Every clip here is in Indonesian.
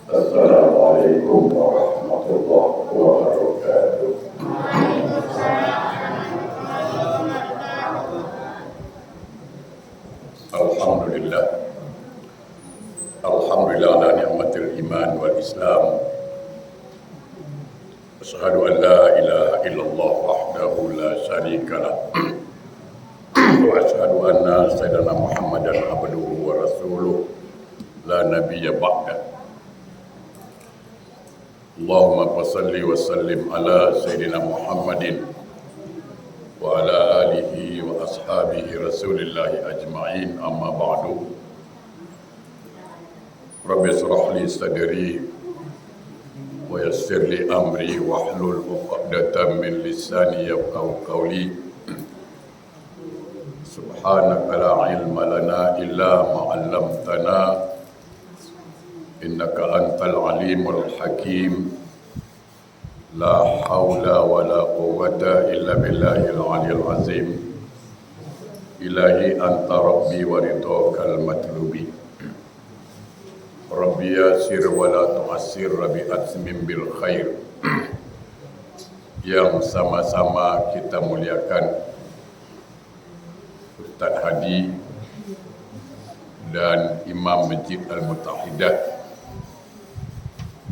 Assalamualaikum warahmatullahi wabarakatuh. Alhamdulillah. Alhamdulillah ala ni'matil iman wal Islam. Asyhadu an la ilaha illallah wahdahu la syarikalah. Wa asyhadu anna sayyidina Muhammadan abduhu wa rasuluh la nabiyya ba'da. Allahumma salli wa sallim ala sayyidina Muhammadin wa ala alihi wa ashabihi rasulillahi ajma'in, amma ba'du. Rabbi shrah li sadri wa yassir li amri wahlul 'uqdatam min lisani yafqahu qawli. Subhanaka la ilma lana illa ma 'allamtana innaka antal alimul hakim. La haula wa la quwwata illa billahil aliyyil azim. Ilahi anta rabbi wa ridhakal matlubi. Rabbi yasir wa la tu'assir, Rabbi atmim bil khair. Yang sama-sama kita muliakan Ustaz Hadi dan Imam Masjid Al-Muttahidah,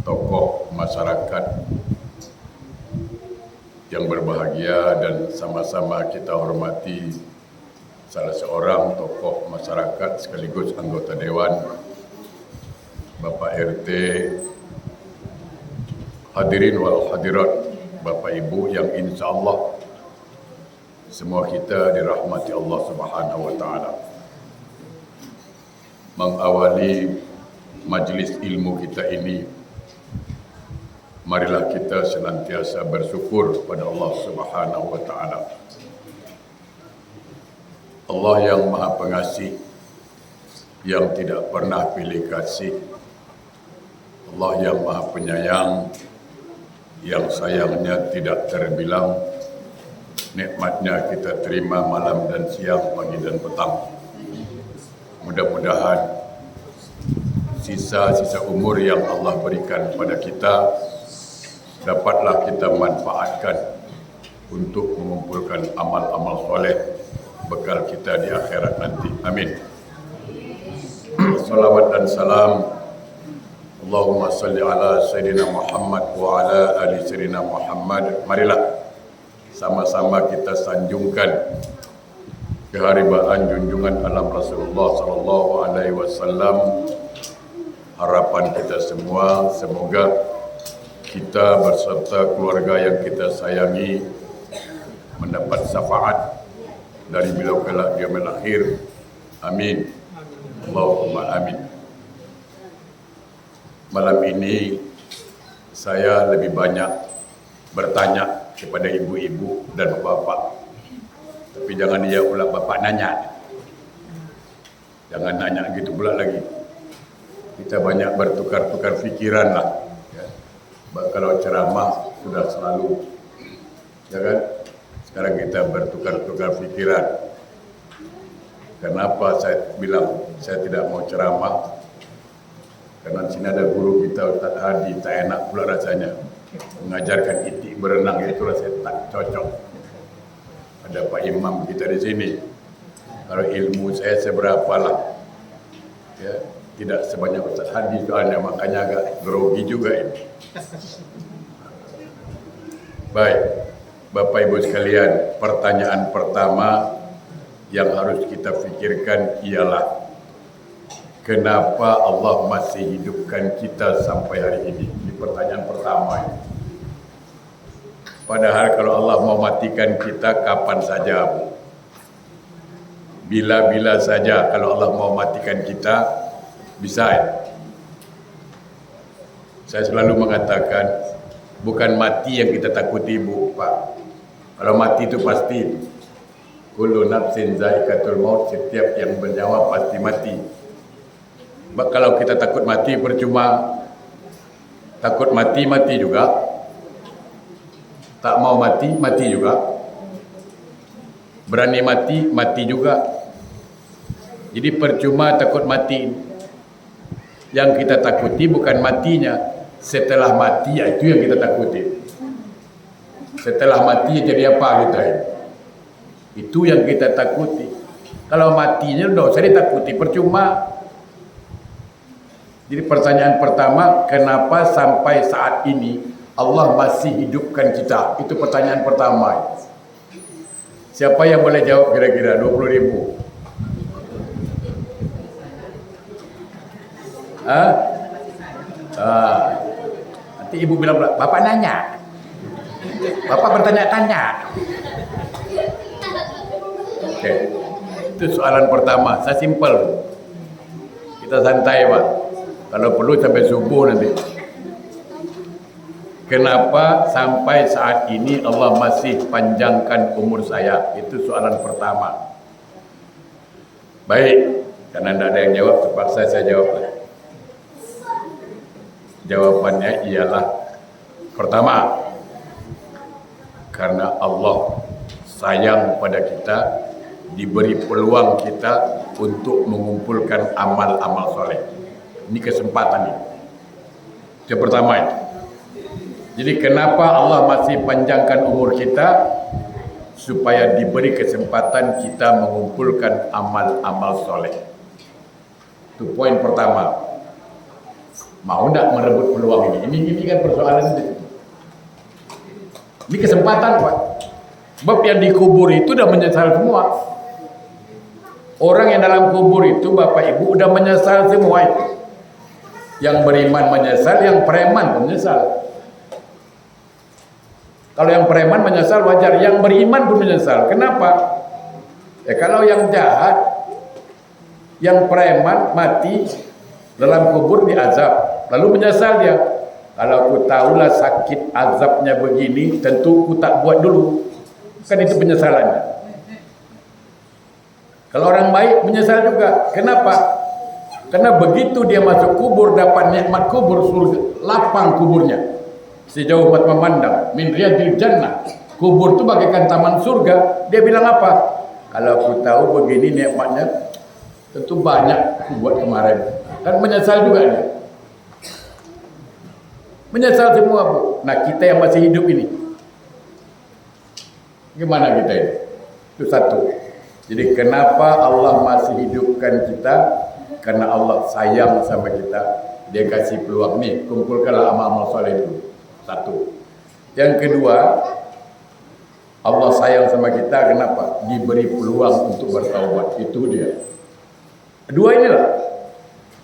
tokoh masyarakat yang berbahagia, dan sama-sama kita hormati salah seorang tokoh masyarakat sekaligus anggota dewan, Bapak RT, hadirin wal hadirat, Bapak Ibu yang insya Allah semua kita dirahmati Allah Subhanahu wa Ta'ala. Mengawali majlis ilmu kita ini, marilah kita senantiasa bersyukur pada Allah Subhanahu wa Ta'ala. Allah yang Maha Pengasih, yang tidak pernah pilih kasih. Allah yang Maha Penyayang, yang sayangnya tidak terbilang. Nikmatnya kita terima malam dan siang, pagi dan petang. Mudah-mudahan sisa-sisa umur yang Allah berikan pada kita dapatlah kita manfaatkan untuk mengumpulkan amal-amal soleh bekal kita di akhirat nanti. Amin. Salawat dan salam Allahumma salli ala Sayyidina Muhammad wa ala ali Sayyidina Muhammad. Marilah sama-sama kita sanjungkan keharibaan junjungan alam Rasulullah sallallahu alaihi wasallam. Harapan kita semua semoga kita berserta keluarga yang kita sayangi mendapat syafaat dari beliau kelak di yaumil akhir. Amin. Allahumma amin. Malam ini saya lebih banyak bertanya kepada ibu-ibu dan bapak. Tapi jangan dia pula bapak nanya. Jangan nanya gitu pula lagi. Kita banyak bertukar-tukar fikiran lah. Kalau ceramah sudah selalu, ya kan? Sekarang kita bertukar-tukar pikiran. Kenapa saya bilang saya tidak mau ceramah? Karena di sini ada guru kita Ustaz Hadi, tak enak pula rasanya mengajarkan itik berenang, itu rasanya tak cocok. Ada Pak Imam kita di sini. Kalau ilmu saya seberapa lah, ya, tidak sebanyak Ustaz Hadi soalnya, makanya agak grogi juga ini. Baik, Bapak Ibu sekalian, pertanyaan pertama yang harus kita pikirkan ialah kenapa Allah masih hidupkan kita sampai hari ini? Ini pertanyaan pertama ini. Padahal kalau Allah mau matikan kita kapan saja, Bu. Bila-bila saja kalau Allah mau matikan kita, bisa ya? Saya selalu mengatakan, bukan mati yang kita takuti, Bu, Pak. Kalau mati itu pasti. Kullu nafsin zaikatul maut, setiap yang bernyawa pasti mati. Kalau kita takut mati percuma. Takut mati, mati juga. Tak mau mati, mati juga. Berani mati, mati juga. Jadi percuma takut mati. Yang kita takuti bukan matinya. Setelah mati, itu yang kita takuti. Setelah mati jadi apa kita ini? Itu yang kita takuti. Kalau matinya udah usah ditakuti, percuma. Jadi pertanyaan pertama, kenapa sampai saat ini Allah masih hidupkan kita? Itu pertanyaan pertama. Siapa yang boleh jawab kira-kira? 20.000. Nanti ibu bilang, bapak nanya. Bapak bertanya-tanya. Oke. Itu soalan pertama. Saya simpel. Kita santai, Pak. Kalau perlu sampai subuh nanti. Kenapa sampai saat ini Allah masih panjangkan umur saya? Itu soalan pertama. Baik, karena tidak ada yang jawab, terpaksa saya jawab. Jawabannya ialah pertama, karena Allah sayang pada kita, diberi peluang kita untuk mengumpulkan amal-amal soleh. Ini kesempatan ini. Yang pertama itu. Jadi kenapa Allah masih panjangkan umur kita? Supaya diberi kesempatan kita mengumpulkan amal-amal soleh. Itu poin pertama. Mau tidak merebut peluang ini? Ini kan persoalan itu. Ini kesempatan, Pak. Sebab yang dikubur itu udah menyesal semua. Orang yang dalam kubur itu, Bapak Ibu, udah menyesal semua itu. Yang beriman menyesal, yang preman pun menyesal. Kalau yang preman menyesal wajar, yang beriman pun menyesal. Kenapa? Ya kalau yang jahat, yang preman mati dalam kubur diazab, lalu menyesal dia. Kalau ku tahulah sakit azabnya begini, tentu ku tak buat dulu. Kan itu penyesalannya. Kalau orang baik menyesal juga. Kenapa? Karena begitu dia masuk kubur, dapat nikmat kubur, surga, lapang kuburnya. Sejauh mata memandang, min riyadil jannah. Kubur itu bagaikan taman surga. Dia bilang apa? Kalau aku tahu begini nikmatnya, tentu banyak aku buat kemarin. Dan menyesal juga dia. Menyesal semua, Bu. Nah, kita yang masih hidup ini, gimana kita ini? Itu satu. Jadi kenapa Allah masih hidupkan kita? Karena Allah sayang sama kita. Dia kasih peluang nih, kumpulkanlah amal-amal soleh itu. Satu. Yang kedua, Allah sayang sama kita kenapa? Diberi peluang untuk bertaubat. Itu dia. Dua inilah.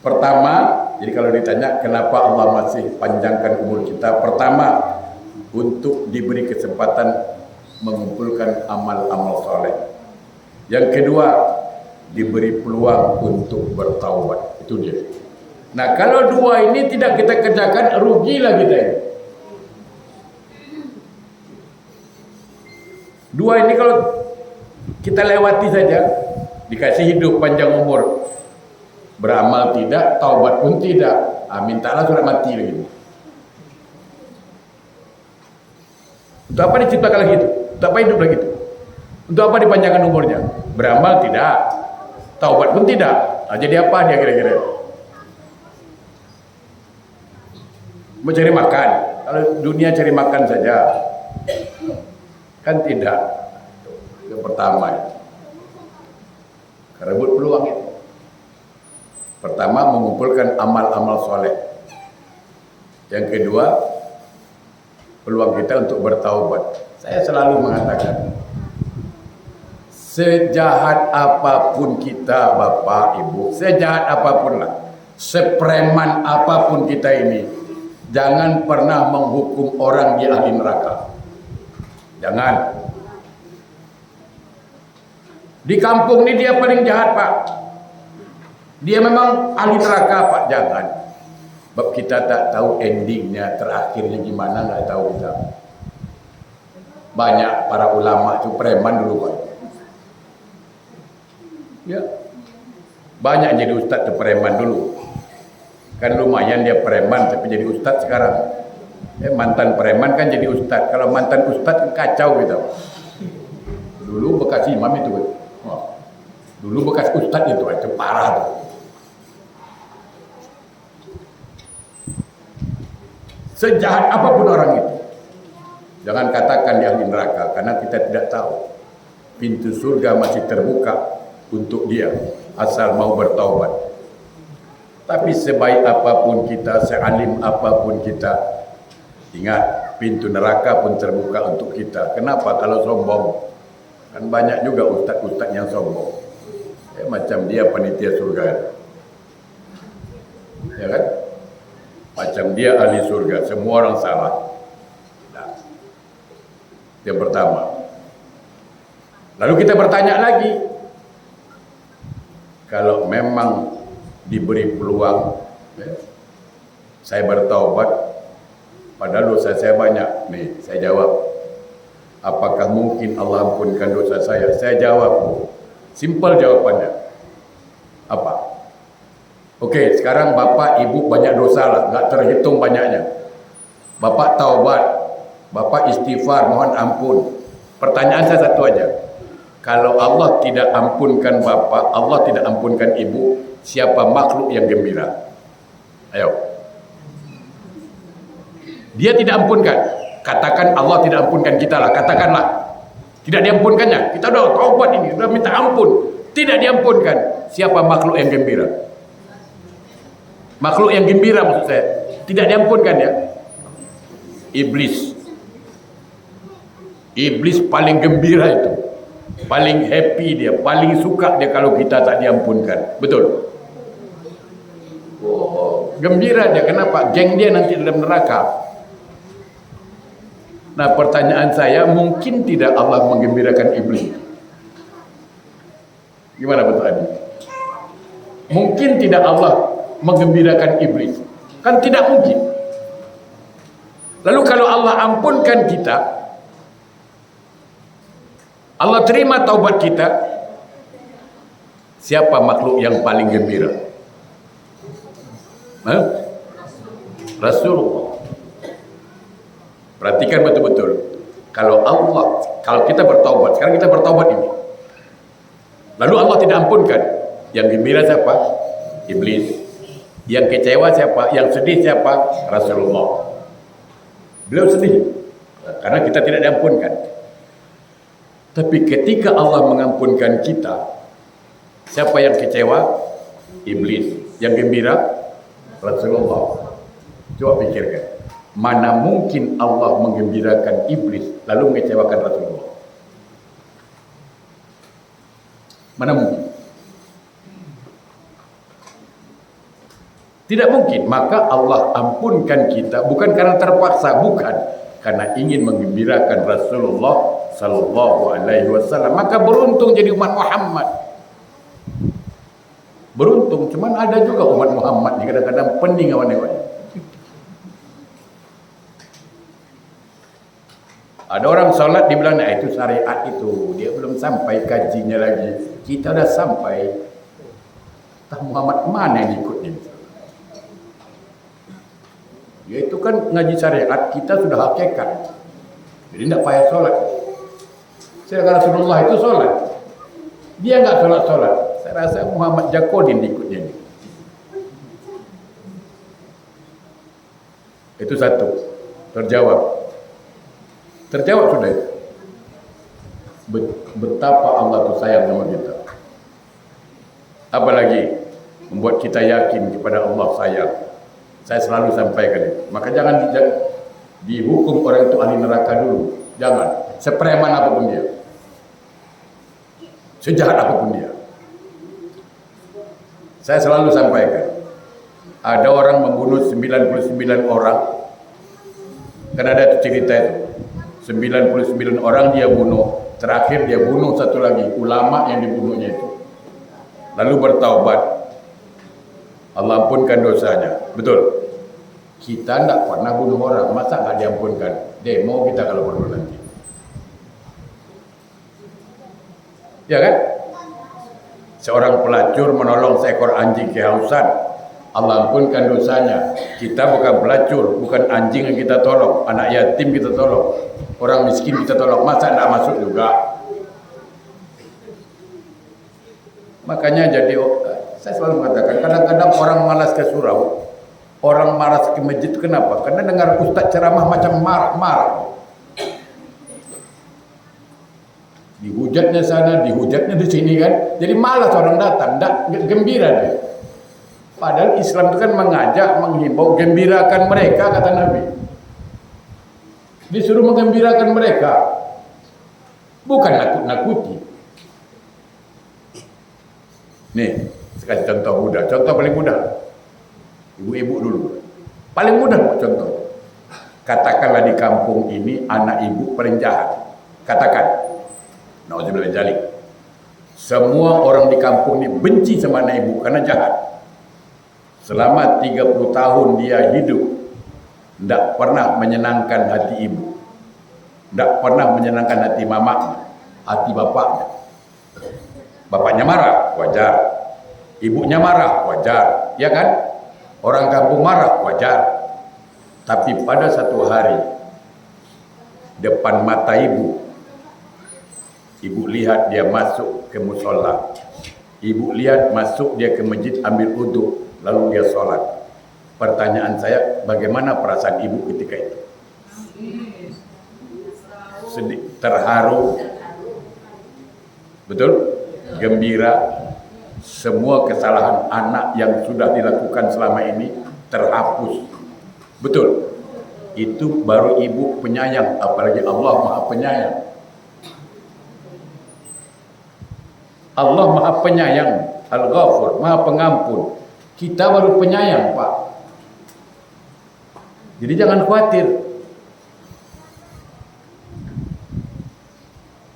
Pertama, jadi kalau ditanya kenapa Allah masih panjangkan umur kita? Pertama, untuk diberi kesempatan mengumpulkan amal-amal soleh. Yang kedua, diberi peluang untuk bertaubat. Itu dia. Nah, kalau dua ini tidak kita kerjakan, rugilah kita ini. Dua ini kalau kita lewati saja, dikasih hidup panjang umur, beramal tidak, taubat pun tidak, mintalah surat mati lagi. Untuk apa diciptakan lagi itu? Untuk apa hidup lagi itu? Untuk apa dipanjangkan umurnya? Beramal tidak, taubat pun tidak. Nah, jadi apa dia kira-kira? Mau cari makan? Kalau dunia cari makan saja, kan tidak. Yang pertama, rebut peluang itu. Pertama, mengumpulkan amal-amal soleh. Yang kedua, peluang kita untuk bertaubat. Saya selalu mengatakan, sejahat apapun kita, Bapak, Ibu, sejahat apapun lah, sepreman apapun kita ini, jangan pernah menghukum orang di ahli neraka. Jangan. Di kampung ini dia paling jahat, Pak. Dia memang ahli neraka, Pak. Jangan. Sebab kita tak tahu endingnya, terakhirnya gimana, nggak tahu kita. Banyak para ulama itu preman dulu, Pak. Ya. Banyak jadi ustadz itu preman dulu. Kan lumayan dia preman tapi jadi ustadz sekarang. Mantan preman kan jadi ustadz. Kalau mantan ustadz kacau gitu. Dulu bekas imam itu. Oh. Dulu bekas ustaz itu parah tuh. Sejahat apapun orang itu, jangan katakan dia ahli neraka, karena kita tidak tahu. Pintu surga masih terbuka untuk dia, asal mau bertaubat. Tapi sebaik apapun kita, sealim apapun kita, ingat, pintu neraka pun terbuka untuk kita. Kenapa? Kalau sombong, kan banyak juga ustaz-ustaz yang sombong. Macam dia panitia surga, ya kan? Macam dia ahli surga, semua orang salah. Nah, yang pertama. Lalu kita bertanya lagi, kalau memang diberi peluang, saya bertaubat, padahal dosa saya banyak. Nih, saya jawab, apakah mungkin Allah ampunkan dosa saya? Saya jawab, simpel jawabannya. Apa? Oke, sekarang bapak ibu banyak dosa lah, nggak terhitung banyaknya. Bapak taubat, bapak istighfar, mohon ampun. Pertanyaan saya satu aja. Kalau Allah tidak ampunkan bapak, Allah tidak ampunkan ibu, siapa makhluk yang gembira? Ayo. Dia tidak ampunkan. Katakan Allah tidak ampunkan kita lah, katakanlah. Tidak diampunkannya. Kita udah taubat ini, udah minta ampun. Tidak diampunkan. Siapa makhluk yang gembira? Makhluk yang gembira maksud saya, tidak diampunkan ya. Iblis. Iblis paling gembira itu. Paling happy dia, paling suka dia kalau kita tak diampunkan. Betul? Oh, gembira dia. Kenapa? Geng dia nanti dalam neraka. Nah, pertanyaan saya, mungkin tidak Allah menggembirakan iblis? Gimana betul Adi? Mungkin tidak Allah menggembirakan iblis? Kan tidak mungkin. Lalu kalau Allah ampunkan kita, Allah terima taubat kita, siapa makhluk yang paling gembira? Rasulullah. Perhatikan betul-betul. Kalau kita bertaubat, sekarang kita bertaubat ini, lalu Allah tidak ampunkan, yang gembira siapa? Iblis. Yang kecewa siapa? Yang sedih siapa? Rasulullah. Beliau sedih karena kita tidak diampunkan. Tapi ketika Allah mengampunkan kita, siapa yang kecewa? Iblis. Yang gembira? Rasulullah. Coba pikirkan, mana mungkin Allah menggembirakan iblis lalu mengecewakan Rasulullah? Mana mungkin? Tidak mungkin. Maka Allah ampunkan kita bukan karena terpaksa, bukan, karena ingin menggembirakan Rasulullah sallallahu alaihi wasallam. Maka beruntung jadi umat Muhammad. Beruntung, cuman ada juga umat Muhammad yang kadang-kadang pening awan-awan. Ada orang sholat dibilang, nah itu syariat itu, dia belum sampai kajinya lagi. Kita udah sampai. Entah Muhammad mana yang ikut ini? Ya itu kan ngaji syariat, kita sudah hakikat. Jadi tidak payah sholat. Sedangkan Rasulullah itu sholat. Dia nggak sholat. Saya rasa Muhammad Jakodin ikutnya ini. Itu satu. Terjawab sudah itu. Betapa Allah itu sayang sama kita. Apalagi membuat kita yakin kepada Allah sayang. Saya selalu sampaikan itu. Maka jangan dihukum orang itu ahli neraka dulu. Jangan. Sepreman apapun dia, sejahat apapun dia. Saya selalu sampaikan, ada orang membunuh 99 orang. Kan ada itu cerita itu. 99 orang dia bunuh. Terakhir dia bunuh satu lagi, ulama yang dibunuhnya itu. Lalu bertaubat. Allah ampunkan dosanya. Betul. Kita tidak pernah bunuh orang, masa nggak diampunkan? Demo kita kalau perlu nanti. Ya kan? Seorang pelacur menolong seekor anjing kehausan, Allah ampunkan dosanya. Kita bukan pelacur, bukan anjing yang kita tolong, anak yatim kita tolong, orang miskin kita tolong, masa tidak masuk juga? Makanya jadi saya selalu mengatakan kadang-kadang orang malas ke surau, orang malas ke masjid. Kenapa? Karena dengar ustaz ceramah macam marah-marah. Dihujatnya sana, dihujatnya di sini kan. Jadi malas orang datang, enggak gembira dia. Padahal Islam itu kan mengajak, menghimbau, gembirakan mereka, kata Nabi. Disuruh menggembirakan mereka, bukan nakut-nakuti. Nih, sekali contoh mudah. Contoh paling mudah. Ibu-ibu dulu. Paling mudah contoh. Katakanlah di kampung ini anak ibu paling jahat. Katakan. Nauzubillah min dzalik. Semua orang di kampung ini benci sama anak ibu karena jahat. Selama 30 tahun dia hidup, tidak pernah menyenangkan hati ibu, tidak pernah menyenangkan hati mama, hati bapaknya. Bapaknya marah, wajar. Ibunya marah, wajar. Ya kan? Orang kampung marah, wajar. Tapi pada satu hari, depan mata ibu lihat dia masuk ke musola. Ibu lihat masuk dia ke masjid ambil wudu, lalu dia sholat. Pertanyaan saya, bagaimana perasaan ibu ketika itu? Sedih, terharu, betul? Gembira. Semua kesalahan anak yang sudah dilakukan selama ini terhapus. Betul? Itu baru ibu penyayang, apalagi Allah Maha Penyayang. Allah Maha Penyayang, Al-Ghafur, Maha Pengampun. Kita baru penyayang, Pak. Jadi jangan khawatir.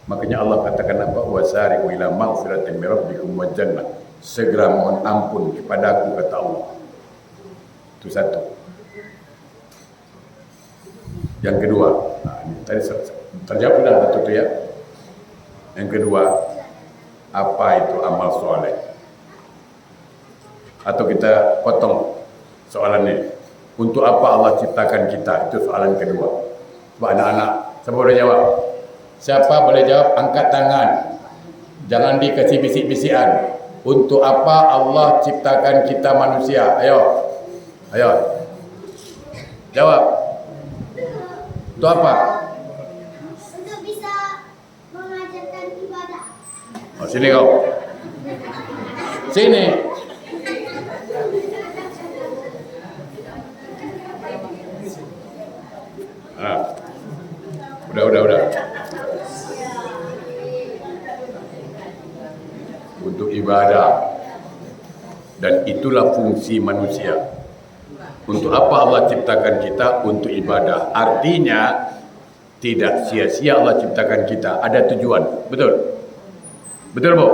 Makanya Allah katakan apa? Wasari'u ila maghfiratin min rabbikum wa jannah. Segera mohon ampun kepadaku, kata Allah. Itu satu. Yang kedua, nah, ini tadi terjawab sudah satu itu ya. Yang kedua, apa itu amal soleh? Atau kita potong soalannya. Untuk apa Allah ciptakan kita? Itu soalan kedua. Coba anak-anak, siapa boleh jawab? Siapa boleh jawab? Angkat tangan. Jangan dikasih bisik-bisikan. Untuk apa Allah ciptakan kita manusia? Ayo. Ayo. Jawab. Untuk apa? Untuk bisa mengajarkan ibadah. Oh, sini kau. Sini. Ah. Udah. Untuk ibadah. Dan itulah fungsi manusia. Untuk apa Allah ciptakan kita? Untuk ibadah. Artinya tidak sia-sia Allah ciptakan kita. Ada tujuan. Betul? Betul, Bu?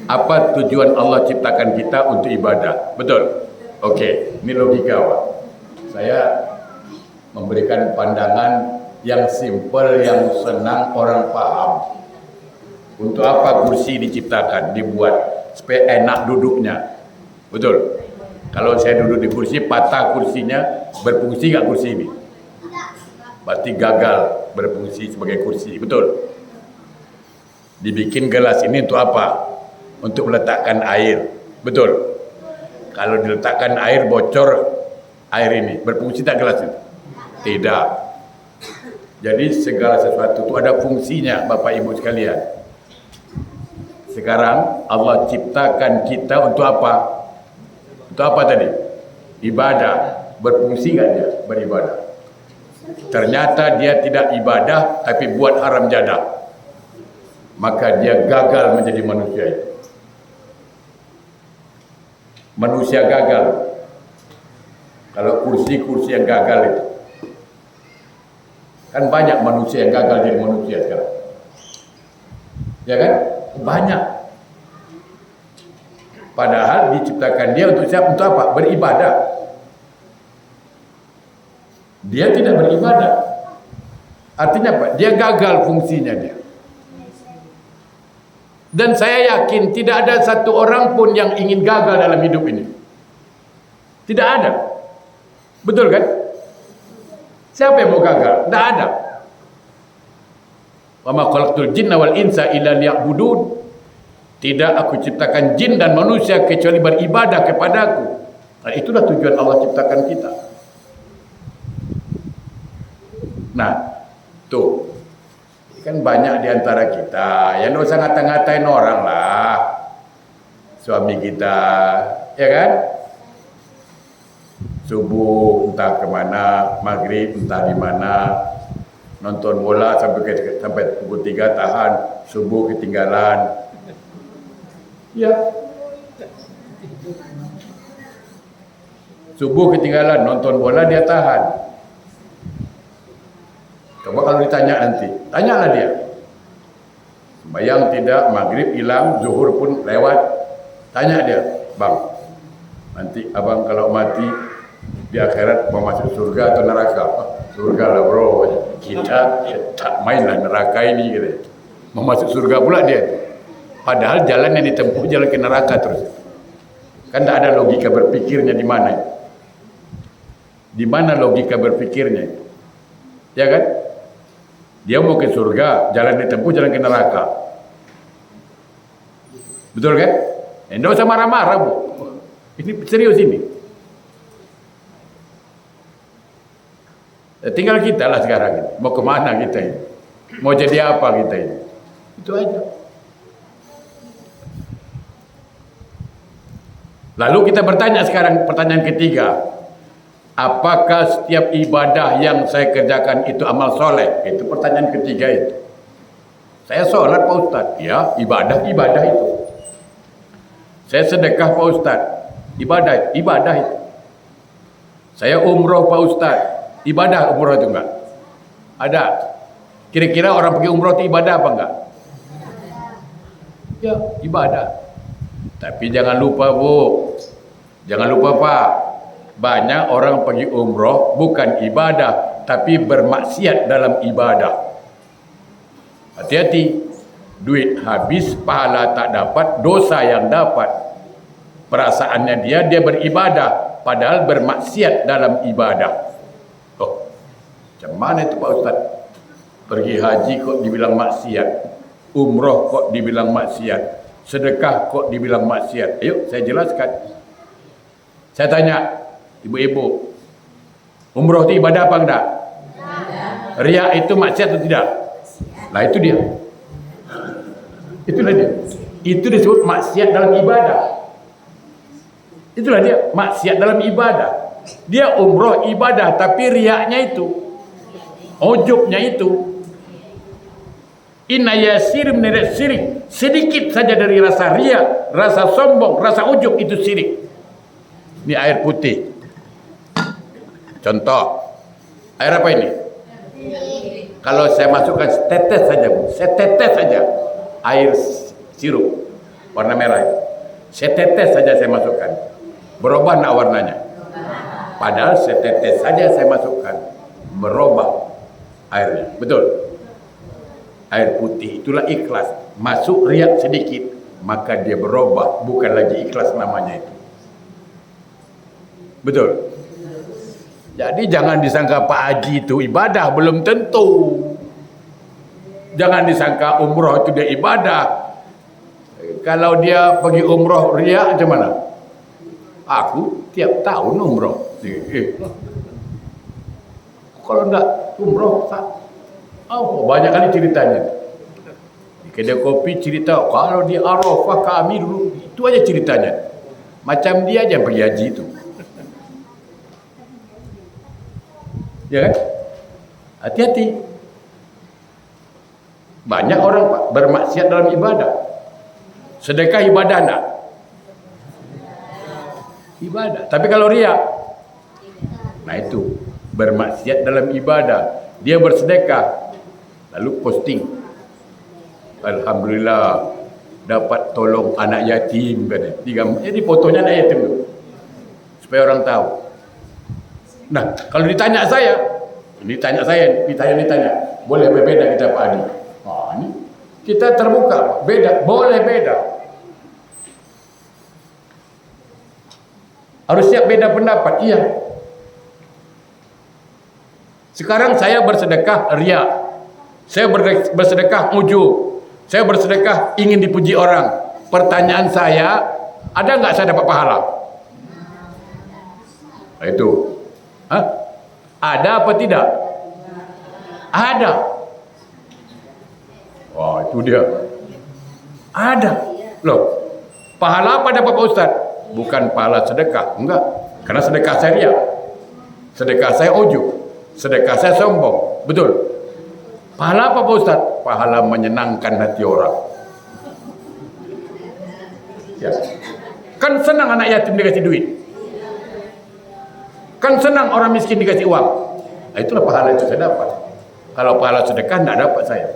Apa tujuan Allah ciptakan kita? Untuk ibadah. Betul? Oke, ini logika, Pak. Saya memberikan pandangan yang simpel, yang senang orang paham. Untuk apa kursi diciptakan, dibuat supaya enak duduknya. Betul? Kalau saya duduk di kursi, patah kursinya, berfungsi nggak kursi ini? Berarti gagal berfungsi sebagai kursi. Betul? Dibikin gelas ini untuk apa? Untuk meletakkan air. Betul? Kalau diletakkan air, bocor air ini. Berfungsi tak gelas itu? Tidak. Jadi segala sesuatu itu ada fungsinya, Bapak Ibu sekalian. Sekarang Allah ciptakan kita untuk apa? Untuk apa tadi? Ibadah. Berfungsi nggak dia beribadah? Ternyata dia tidak ibadah, tapi buat haram jadah. Maka dia gagal menjadi manusia itu. Manusia gagal. Kalau kursi-kursi yang gagal itu. Kan banyak manusia yang gagal jadi manusia sekarang. Ya kan? Banyak. Padahal diciptakan dia untuk siapa? Untuk apa? Beribadah. Dia tidak beribadah. Artinya apa? Dia gagal fungsinya dia. Dan saya yakin tidak ada satu orang pun yang ingin gagal dalam hidup ini. Tidak ada. Betul kan? Siapa yang mau gagal? Tidak ada. Wa ma khalaqtul jinna wal insa illa liya'budun. Tidak aku ciptakan jin dan manusia kecuali beribadah kepadaku. Nah, itulah tujuan Allah ciptakan kita. Nah, tuh. Kan banyak di antara kita yang tidak usah ngata-ngatain orang lah. Suami kita, ya kan? Subuh entah kemana, maghrib entah di mana, nonton bola sampai pukul 3 tahan, subuh ketinggalan. Ya. Subuh ketinggalan, nonton bola dia tahan. Coba kalau ditanya nanti, tanyalah dia. Sembahyang tidak, maghrib hilang, zuhur pun lewat. Tanya dia, bang, nanti abang kalau mati di akhirat mau masuk surga atau neraka? Surga lah bro, kita tak mainlah neraka ini gitu. Mau masuk surga pula dia. Padahal jalan yang ditempuh jalan ke neraka terus. Kan tak ada logika berpikirnya di mana. Di mana logika berpikirnya? Ya kan? Dia mau ke surga, jalan ditempuh jalan ke neraka. Betul kan? Tidak usah marah-marah, Bu. Ini serius ini. Tinggal kita lah sekarang. Mau kemana kita ini? Mau jadi apa kita ini? Itu aja. Lalu kita bertanya sekarang pertanyaan ketiga. Apakah setiap ibadah yang saya kerjakan itu amal soleh? Itu pertanyaan ketiga itu. Saya sholat Pak Ustadz. Ya, ibadah itu. Saya sedekah Pak Ustadz. Ibadah itu. Saya umroh Pak Ustadz. Ibadah umroh itu enggak? Ada. Kira-kira orang pergi umroh itu ibadah apa enggak? Ya, ibadah. Tapi jangan lupa Bu. Jangan lupa Pak. Banyak orang pergi umroh bukan ibadah, tapi bermaksiat dalam ibadah. Hati-hati. Duit habis, pahala tak dapat, dosa yang dapat. Perasaannya dia beribadah, padahal bermaksiat dalam ibadah. Oh, macam mana itu Pak Ustaz? Pergi haji kok dibilang maksiat, umroh kok dibilang maksiat, sedekah kok dibilang maksiat. Ayo saya jelaskan. Saya tanya, ibu-ibu, umroh itu ibadah apa enggak? Riya itu maksiat atau tidak? Nah itu dia. Itulah dia. Itu disebut maksiat dalam ibadah. Itulah dia, maksiat dalam ibadah. Dia umroh ibadah, tapi riyaknya itu, ujubnya itu. Inna yasir min syirik. Sedikit saja dari rasa riya, rasa sombong, rasa ujub itu syirik. Ini air putih. Contoh, air apa ini? Kalau saya masukkan setetes saja, Bu, setetes saja air sirup warna merah, setetes saja saya masukkan, berubah nak warnanya? Padahal setetes saja saya masukkan, berubah airnya. Betul? Air putih itulah ikhlas. Masuk riak sedikit, maka dia berubah, bukan lagi ikhlas namanya itu. Betul? Jadi jangan disangka Pak Haji itu ibadah, belum tentu. Jangan disangka umroh itu dia ibadah. Kalau dia pergi umroh riya macam mana? Aku tiap tahun umroh. Kalau enggak umroh tak. Oh, banyak kali ceritanya. Di kedai kopi cerita kalau di Arafah kami dulu, itu aja ceritanya. Macam dia aja pergi haji itu. Ya kan? Hati-hati. Banyak orang Pak bermaksiat dalam ibadah. Sedekah ibadah enggak? Ibadah. Tapi kalau riya, nah itu bermaksiat dalam ibadah. Dia bersedekah, lalu posting. Alhamdulillah dapat tolong anak yatim katanya. Jadi fotonya anak yatim tu, supaya orang tahu. Nah, kalau ditanya saya, boleh berbeda kita Pak Adi. Oh, ini kita terbuka, beda, boleh beda. Harus siap beda pendapat, iya. Sekarang saya bersedekah riya, saya bersedekah ujub, saya bersedekah ingin dipuji orang. Pertanyaan saya, ada nggak saya dapat pahala? Nah, itu. Hah? Ada apa tidak? Ada. Wah, itu dia. Ada. Loh, pahala apa dapat Pak Ustaz? Bukan pahala sedekah, enggak. Karena sedekah saya ria. Sedekah saya ujub. Sedekah saya sombong. Betul. Pahala apa Pak Ustaz? Pahala menyenangkan hati orang. Ya. Kan senang anak yatim dikasih duit. Kan senang orang miskin dikasih uang. Nah, itulah pahala itu saya dapat. Kalau pahala sedekah tidak dapat saya.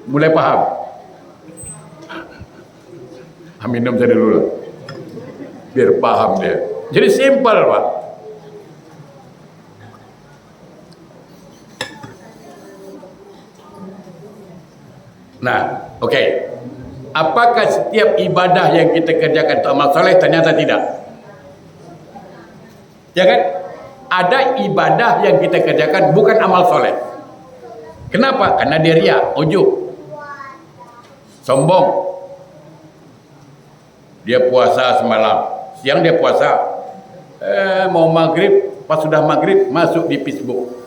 Mulai paham? Minum saya dulu lah. Biar paham dia. Jadi simpel Pak. Nah, oke. Apakah setiap ibadah yang kita kerjakan itu amal soleh? Ternyata tidak. Ya kan? Ada ibadah yang kita kerjakan bukan amal soleh. Kenapa? Karena dia ria, ujub, sombong. Dia puasa semalam, siang dia puasa. Mau maghrib, pas sudah maghrib masuk di Facebook.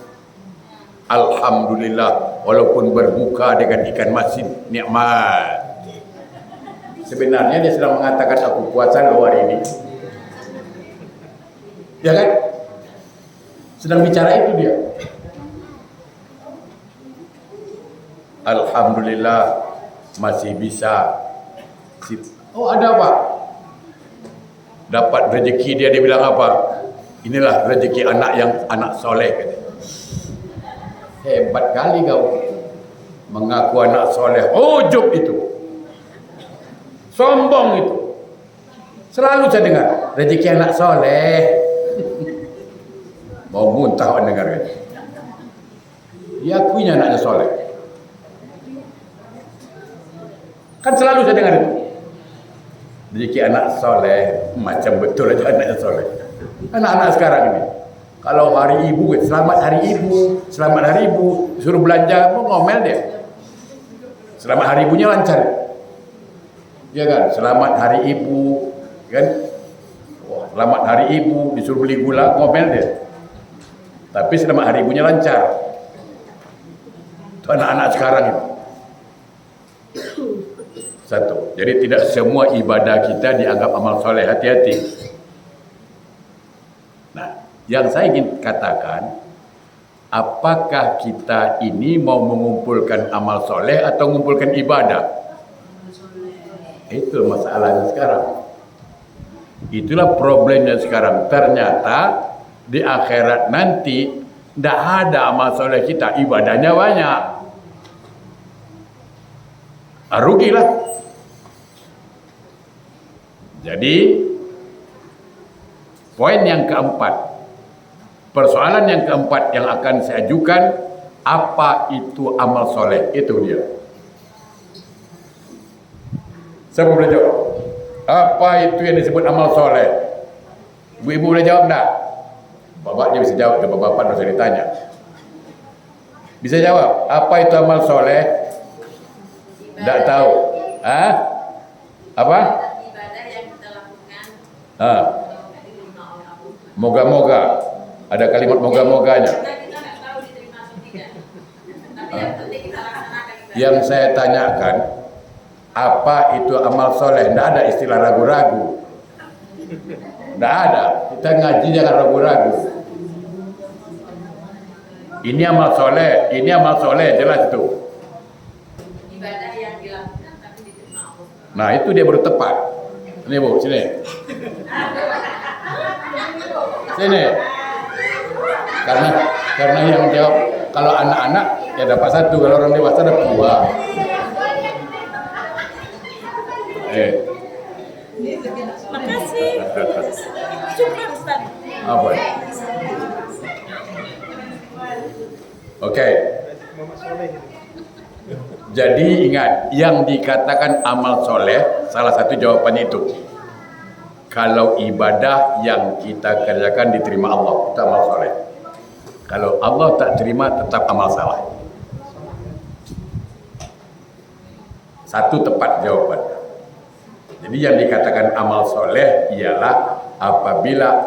Alhamdulillah, walaupun berbuka dengan ikan masin, nikmat. Sebenarnya dia sedang mengatakan aku puasa loh hari ini. Ya kan? Sedang bicara itu dia. Alhamdulillah masih bisa. Oh, ada apa? Dapat rezeki dia bilang apa? Inilah rezeki anak soleh. Hebat kali kau mengaku anak soleh. Ujub itu, sombong itu. Selalu saya dengar rezeki anak soleh. Mau muntah orang dengar kan? Dia akuinya anaknya soleh. Kan selalu saya dengar itu. Rezeki anak soleh, macam betul aja anaknya soleh. Anak-anak sekarang ini, kalau hari ibu, selamat hari ibu, suruh belanja, mau ngomel dia. Selamat hari ibunya lancar, ya kan? Selamat hari ibu, kan? Wah, selamat hari ibu, disuruh beli gula, ngomel dia. Tapi selamat hari ibunya lancar. Itu anak-anak sekarang itu. Satu, jadi tidak semua ibadah kita dianggap amal soleh, hati-hati. Nah, yang saya ingin katakan, apakah kita ini mau mengumpulkan amal soleh atau mengumpulkan ibadah? Itu masalahnya sekarang. Itulah problemnya sekarang. Ternyata di akhirat nanti tidak ada amal soleh kita, ibadahnya banyak. Rugilah. Jadi poin yang keempat, persoalan yang keempat yang akan saya ajukan, apa itu amal soleh? Itu dia. Siapa boleh jawab? Apa itu yang disebut amal soleh? Ibu-ibu boleh jawab enggak? Bapak dia bisa jawab, bapak-bapak tidak usah ditanya. Bisa jawab, apa itu amal soleh? Tidak tahu. Hah? Apa? Ibadah yang kita lakukan. Moga-moga. Ada kalimat moga-moganya. Kita nggak tahu diterima atau tidak. Tapi yang penting kita laksanakan ibadah. Yang saya tanyakan, apa itu amal soleh? Tidak ada istilah ragu-ragu. Tidak ada. Kita ngaji jangan ragu-ragu. Ini amal soleh, jelas itu. Ibadah yang dilakukan tapi diterima Allah. Nah, itu dia baru tepat. Ini Bu, sini. Sini. Karena yang jawab, kalau anak-anak ya dapat satu, kalau orang dewasa dapat dua. Makasih. Syukur Ustaz. Apa? Oke. Jadi ingat, yang dikatakan amal soleh, salah satu jawabannya itu. Kalau ibadah yang kita kerjakan diterima Allah, itu amal soleh. Kalau Allah tak terima, tetap amal salah. Satu tepat jawaban. Jadi yang dikatakan amal soleh ialah apabila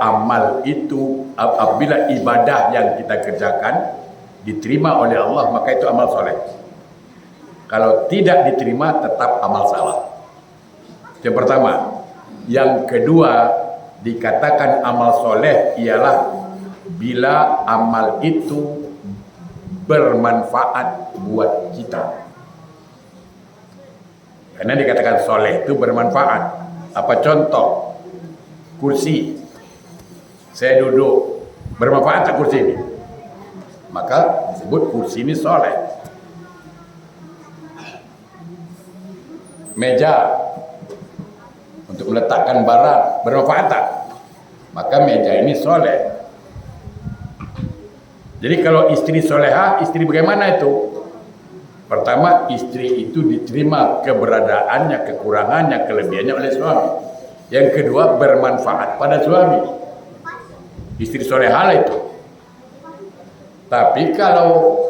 ibadah yang kita kerjakan diterima oleh Allah, maka itu amal soleh. Kalau tidak diterima, tetap amal salah. Yang pertama. Yang kedua, dikatakan amal soleh ialah bila amal itu bermanfaat buat kita. Karena dikatakan soleh itu bermanfaat. Apa contoh? Kursi. Saya duduk. Bermanfaat tak kursi ini? Maka disebut kursi ini soleh. Meja. Untuk meletakkan barang. Bermanfaat tak? Maka meja ini soleh. Jadi kalau istri soleha, istri bagaimana itu? Pertama, istri itu diterima keberadaannya, kekurangannya, kelebihannya oleh suami. Yang kedua, bermanfaat pada suami. Istri soleha itu. Tapi kalau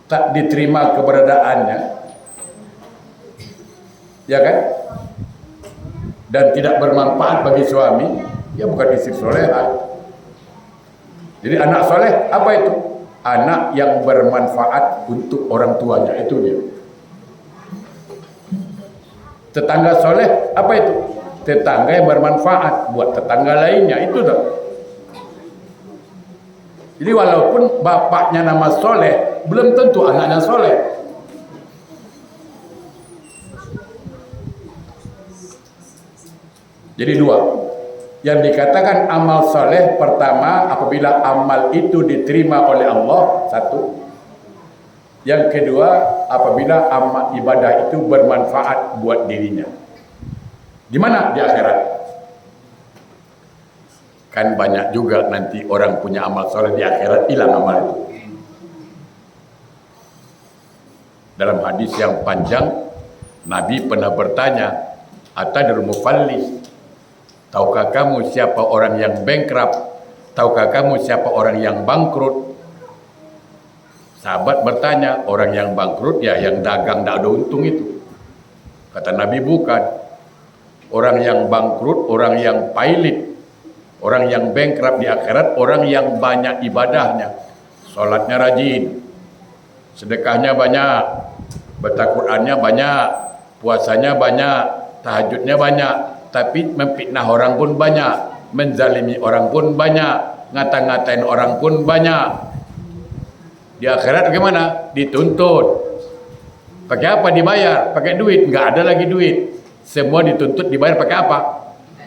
tak diterima keberadaannya, ya kan? Dan tidak bermanfaat bagi suami, ya bukan istri soleha. Jadi anak soleh apa itu? Anak yang bermanfaat untuk orang tuanya, itu dia. Tetangga soleh apa itu? Tetangga yang bermanfaat buat tetangga lainnya, itu dah. Jadi walaupun bapaknya nama soleh, belum tentu anaknya soleh. Jadi dua. Yang dikatakan amal soleh pertama apabila amal itu diterima oleh Allah, satu. Yang kedua apabila amal ibadah itu bermanfaat buat dirinya. Di mana? Di akhirat. Kan banyak juga nanti orang punya amal soleh di akhirat hilang amal itu. Dalam hadis yang panjang Nabi pernah bertanya, Atadrul mufallis, tahukah kamu siapa orang yang bankrupt? Tahukah kamu siapa orang yang bangkrut? Sahabat bertanya, orang yang bangkrut ya yang dagang tak ada untung itu. Kata Nabi, bukan. Orang yang bangkrut, orang yang pailit, orang yang bankrupt di akhirat, orang yang banyak ibadahnya. Salatnya rajin, sedekahnya banyak, baca Qur'annya banyak, puasanya banyak, tahajudnya banyak. Tapi memfitnah orang pun banyak, menzalimi orang pun banyak, ngata-ngatain orang pun banyak. Di akhirat bagaimana? Dituntut. Pakai apa dibayar? Pakai duit? Enggak ada lagi duit. Semua dituntut dibayar pakai apa?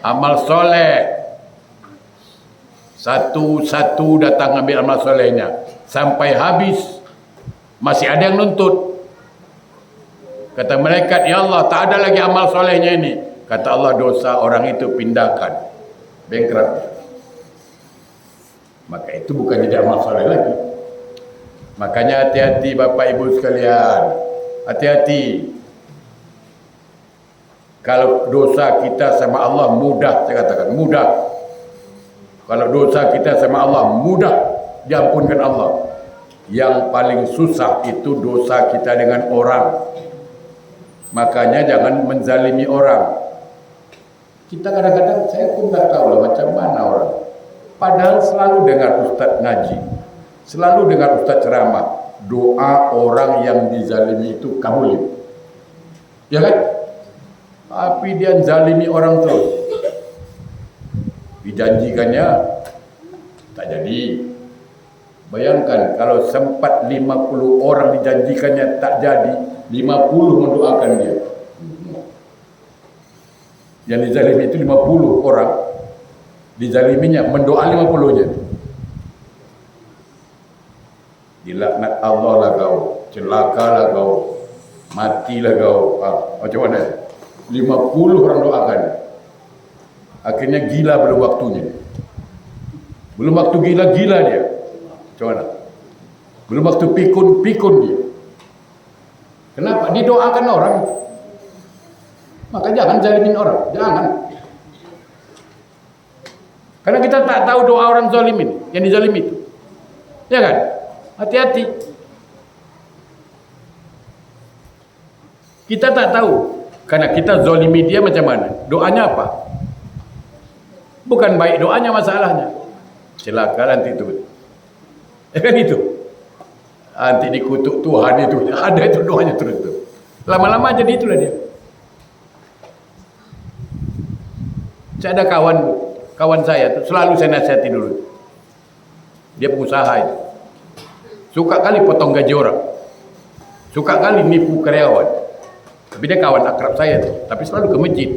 Amal soleh. Satu-satu datang ambil amal solehnya. Sampai habis masih ada yang nuntut. Kata malaikat, ya Allah, tak ada lagi amal solehnya ini. Kata Allah, dosa orang itu pindahkan. Bankrupt. Maka itu bukan jadi amal soleh lagi. Makanya hati-hati Bapak Ibu sekalian. Hati-hati. Kalau dosa kita sama Allah mudah, saya katakan mudah. Kalau dosa kita sama Allah mudah diampunkan Allah. Yang paling susah itu dosa kita dengan orang. Makanya jangan menzalimi orang. Kita kadang-kadang, saya pun tak tahu lah macam mana orang. Padahal selalu dengar ustaz ngaji, selalu dengar ustaz ceramah, doa orang yang dizalimi itu kabul. Ya kan? Tapi dia zalimi orang terus. Dijanjikannya tak jadi. Bayangkan kalau sempat 50 orang dijanjikannya tak jadi, 50 mendoakan dia. Yang dizalimi itu 50 orang, dizaliminya mendoa 50-nya. Dilaknat Allah lah kau, celaka lah kau, matilah kau. Macam mana? 50 orang doakan. Akhirnya gila belum waktunya. Belum waktu gila-gila dia. Macam mana? Belum waktu pikun-pikun dia. Kenapa? Didoakan orang. Maka jangan zalimin orang, jangan. Karena kita tak tahu doa orang zalimin, yang dizalimi itu. Ya kan? Hati-hati. Kita tak tahu. Karena kita zolimi dia macam mana. Doanya apa? Bukan baik doanya masalahnya. Celaka nanti itu. Kan itu. Nanti dikutuk Tuhan itu. Ada itu doanya terus itu. Lama-lama jadi itulah dia. Saya ada kawan saya tuh, selalu saya nasihati dulu. Dia pengusaha itu. Suka kali potong gaji orang. Suka kali nipu karyawan. Tapi dia kawan akrab saya tuh. Tapi selalu ke masjid.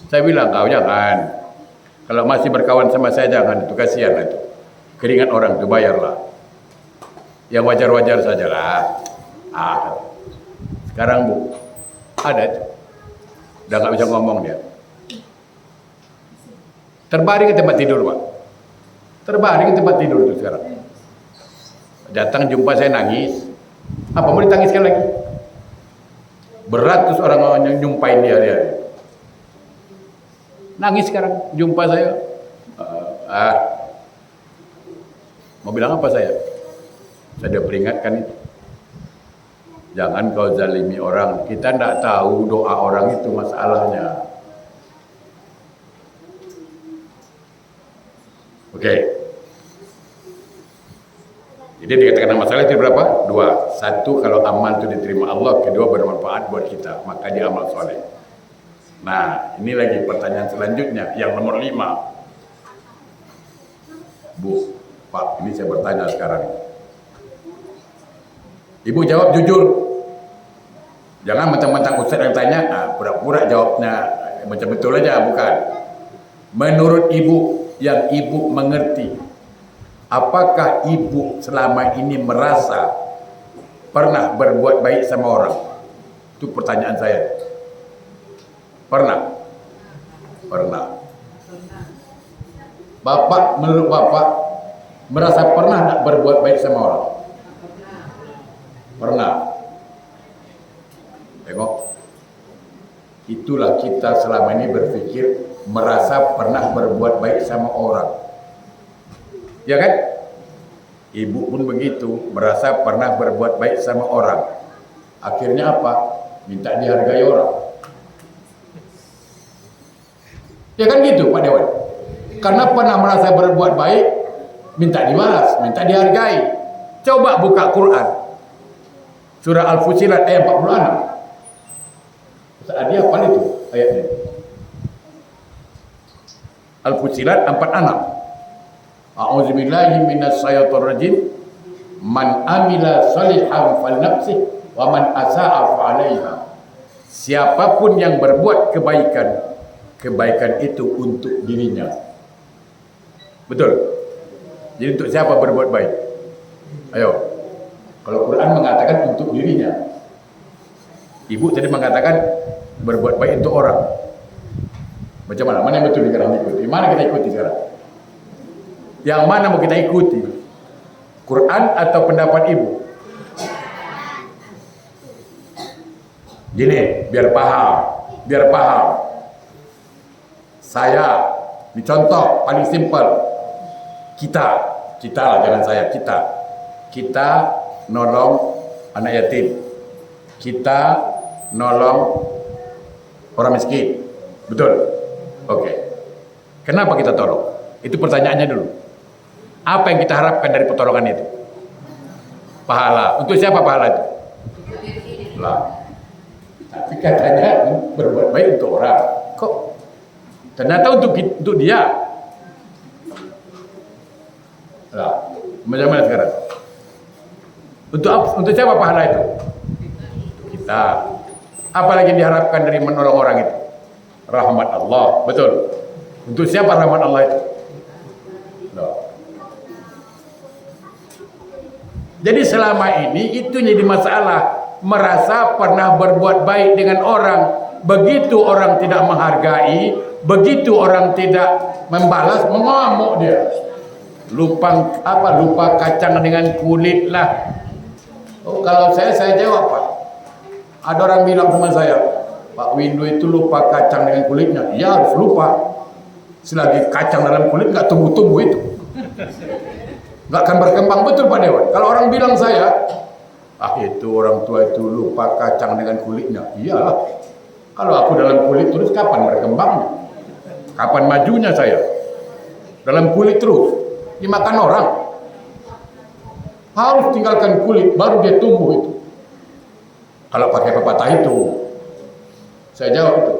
Saya bilang, kau jangan. Kalau masih berkawan sama saya jangan. Itu kasihan lah itu. Keringat orang itu bayarlah. Yang wajar-wajar sajalah. Sekarang Bu, ada itu. Udah gak bisa ngomong dia. Terbaring ke tempat tidur, Pak. Terbaring ke tempat tidur itu sekarang. Datang jumpa saya nangis. Apa mau ditangiskan lagi? Berat terus orang yang nyumpain dia. Nangis sekarang jumpa saya. Mau bilang apa saya? Saya sudah peringatkan itu. Jangan kau zalimi orang. Kita tidak tahu doa orang itu masalahnya. Oke. Jadi dikatakan masalah itu berapa? 2. 1, kalau amal itu diterima Allah. 2, bermanfaat buat kita. Maka dia amal soleh. Nah, ini lagi pertanyaan selanjutnya. Yang nomor 5. Bu, Pak, ini saya bertanya sekarang. Ibu jawab jujur. Jangan mentang-mentang Ustaz yang tanya, pura-pura jawabnya macam betul aja, bukan. Menurut ibu, yang ibu mengerti, apakah ibu selama ini merasa pernah berbuat baik sama orang? Itu pertanyaan saya. Pernah? Pernah. Bapak, menurut Bapak, merasa pernah tak berbuat baik sama orang? Pernah. Tengok. Itulah kita selama ini berpikir merasa pernah berbuat baik sama orang. Ya kan? Ibu pun begitu, merasa pernah berbuat baik sama orang. Akhirnya apa? Minta dihargai orang. Ya kan gitu Pak Dewan? Karena pernah merasa berbuat baik, minta dibalas, minta dihargai. Coba buka Quran. Surah Al-Fusilat ayat 46. Ustaz Adi apa itu ayatnya? Al-Fusilat 46. A'udzubillahi minasyaitonir rajim. Man amila shalihan falinafsih wa man asaa fa'alaiha. Siapapun yang berbuat kebaikan, kebaikan itu untuk dirinya. Betul? Jadi untuk siapa berbuat baik? Ayo. Kalau Quran mengatakan untuk dirinya. Ibu tadi mengatakan berbuat baik untuk orang. Macam mana? Mana yang betul sekarang ikuti? Mana kita ikuti sekarang? Yang mana mau kita ikuti? Quran atau pendapat ibu? Gini, biar paham. Biar paham. Saya, ini contoh paling simpel. Kita lah, jangan saya, kita nolong anak yatim, kita nolong orang miskin, betul? Oke. Kenapa kita tolong? Itu pertanyaannya dulu. Apa yang kita harapkan dari pertolongan itu? Pahala. Untuk siapa pahala itu? Lah. Tapi katanya berbuat baik untuk orang. Kok ternyata untuk dia? Lah. Macam mana sekarang? Untuk siapa pahala itu? Untuk kita. Apalagi diharapkan dari menolong orang itu? Rahmat Allah, betul. Untuk siapa rahmat Allah itu? Loh. Jadi selama ini itu jadi masalah. Merasa pernah berbuat baik dengan orang, begitu orang tidak menghargai, begitu orang tidak membalas, mengamuk dia. Lupa kacang dengan kulit lah. Oh, kalau saya jawab Pak. Ada orang bilang sama saya, Pak Windu itu lupa kacang dengan kulitnya. Ya harus lupa. Selagi kacang dalam kulit nggak tumbuh-tumbuh itu, nggak akan berkembang, betul Pak Dewan. Kalau orang bilang saya, Ah itu orang tua itu lupa kacang dengan kulitnya. Iyalah. Kalau aku dalam kulit terus kapan berkembangnya? Kapan majunya saya? Dalam kulit terus dimakan orang. Harus tinggalkan kulit baru dia tumbuh itu. Kalau pakai pepatah itu, saya jawab itu.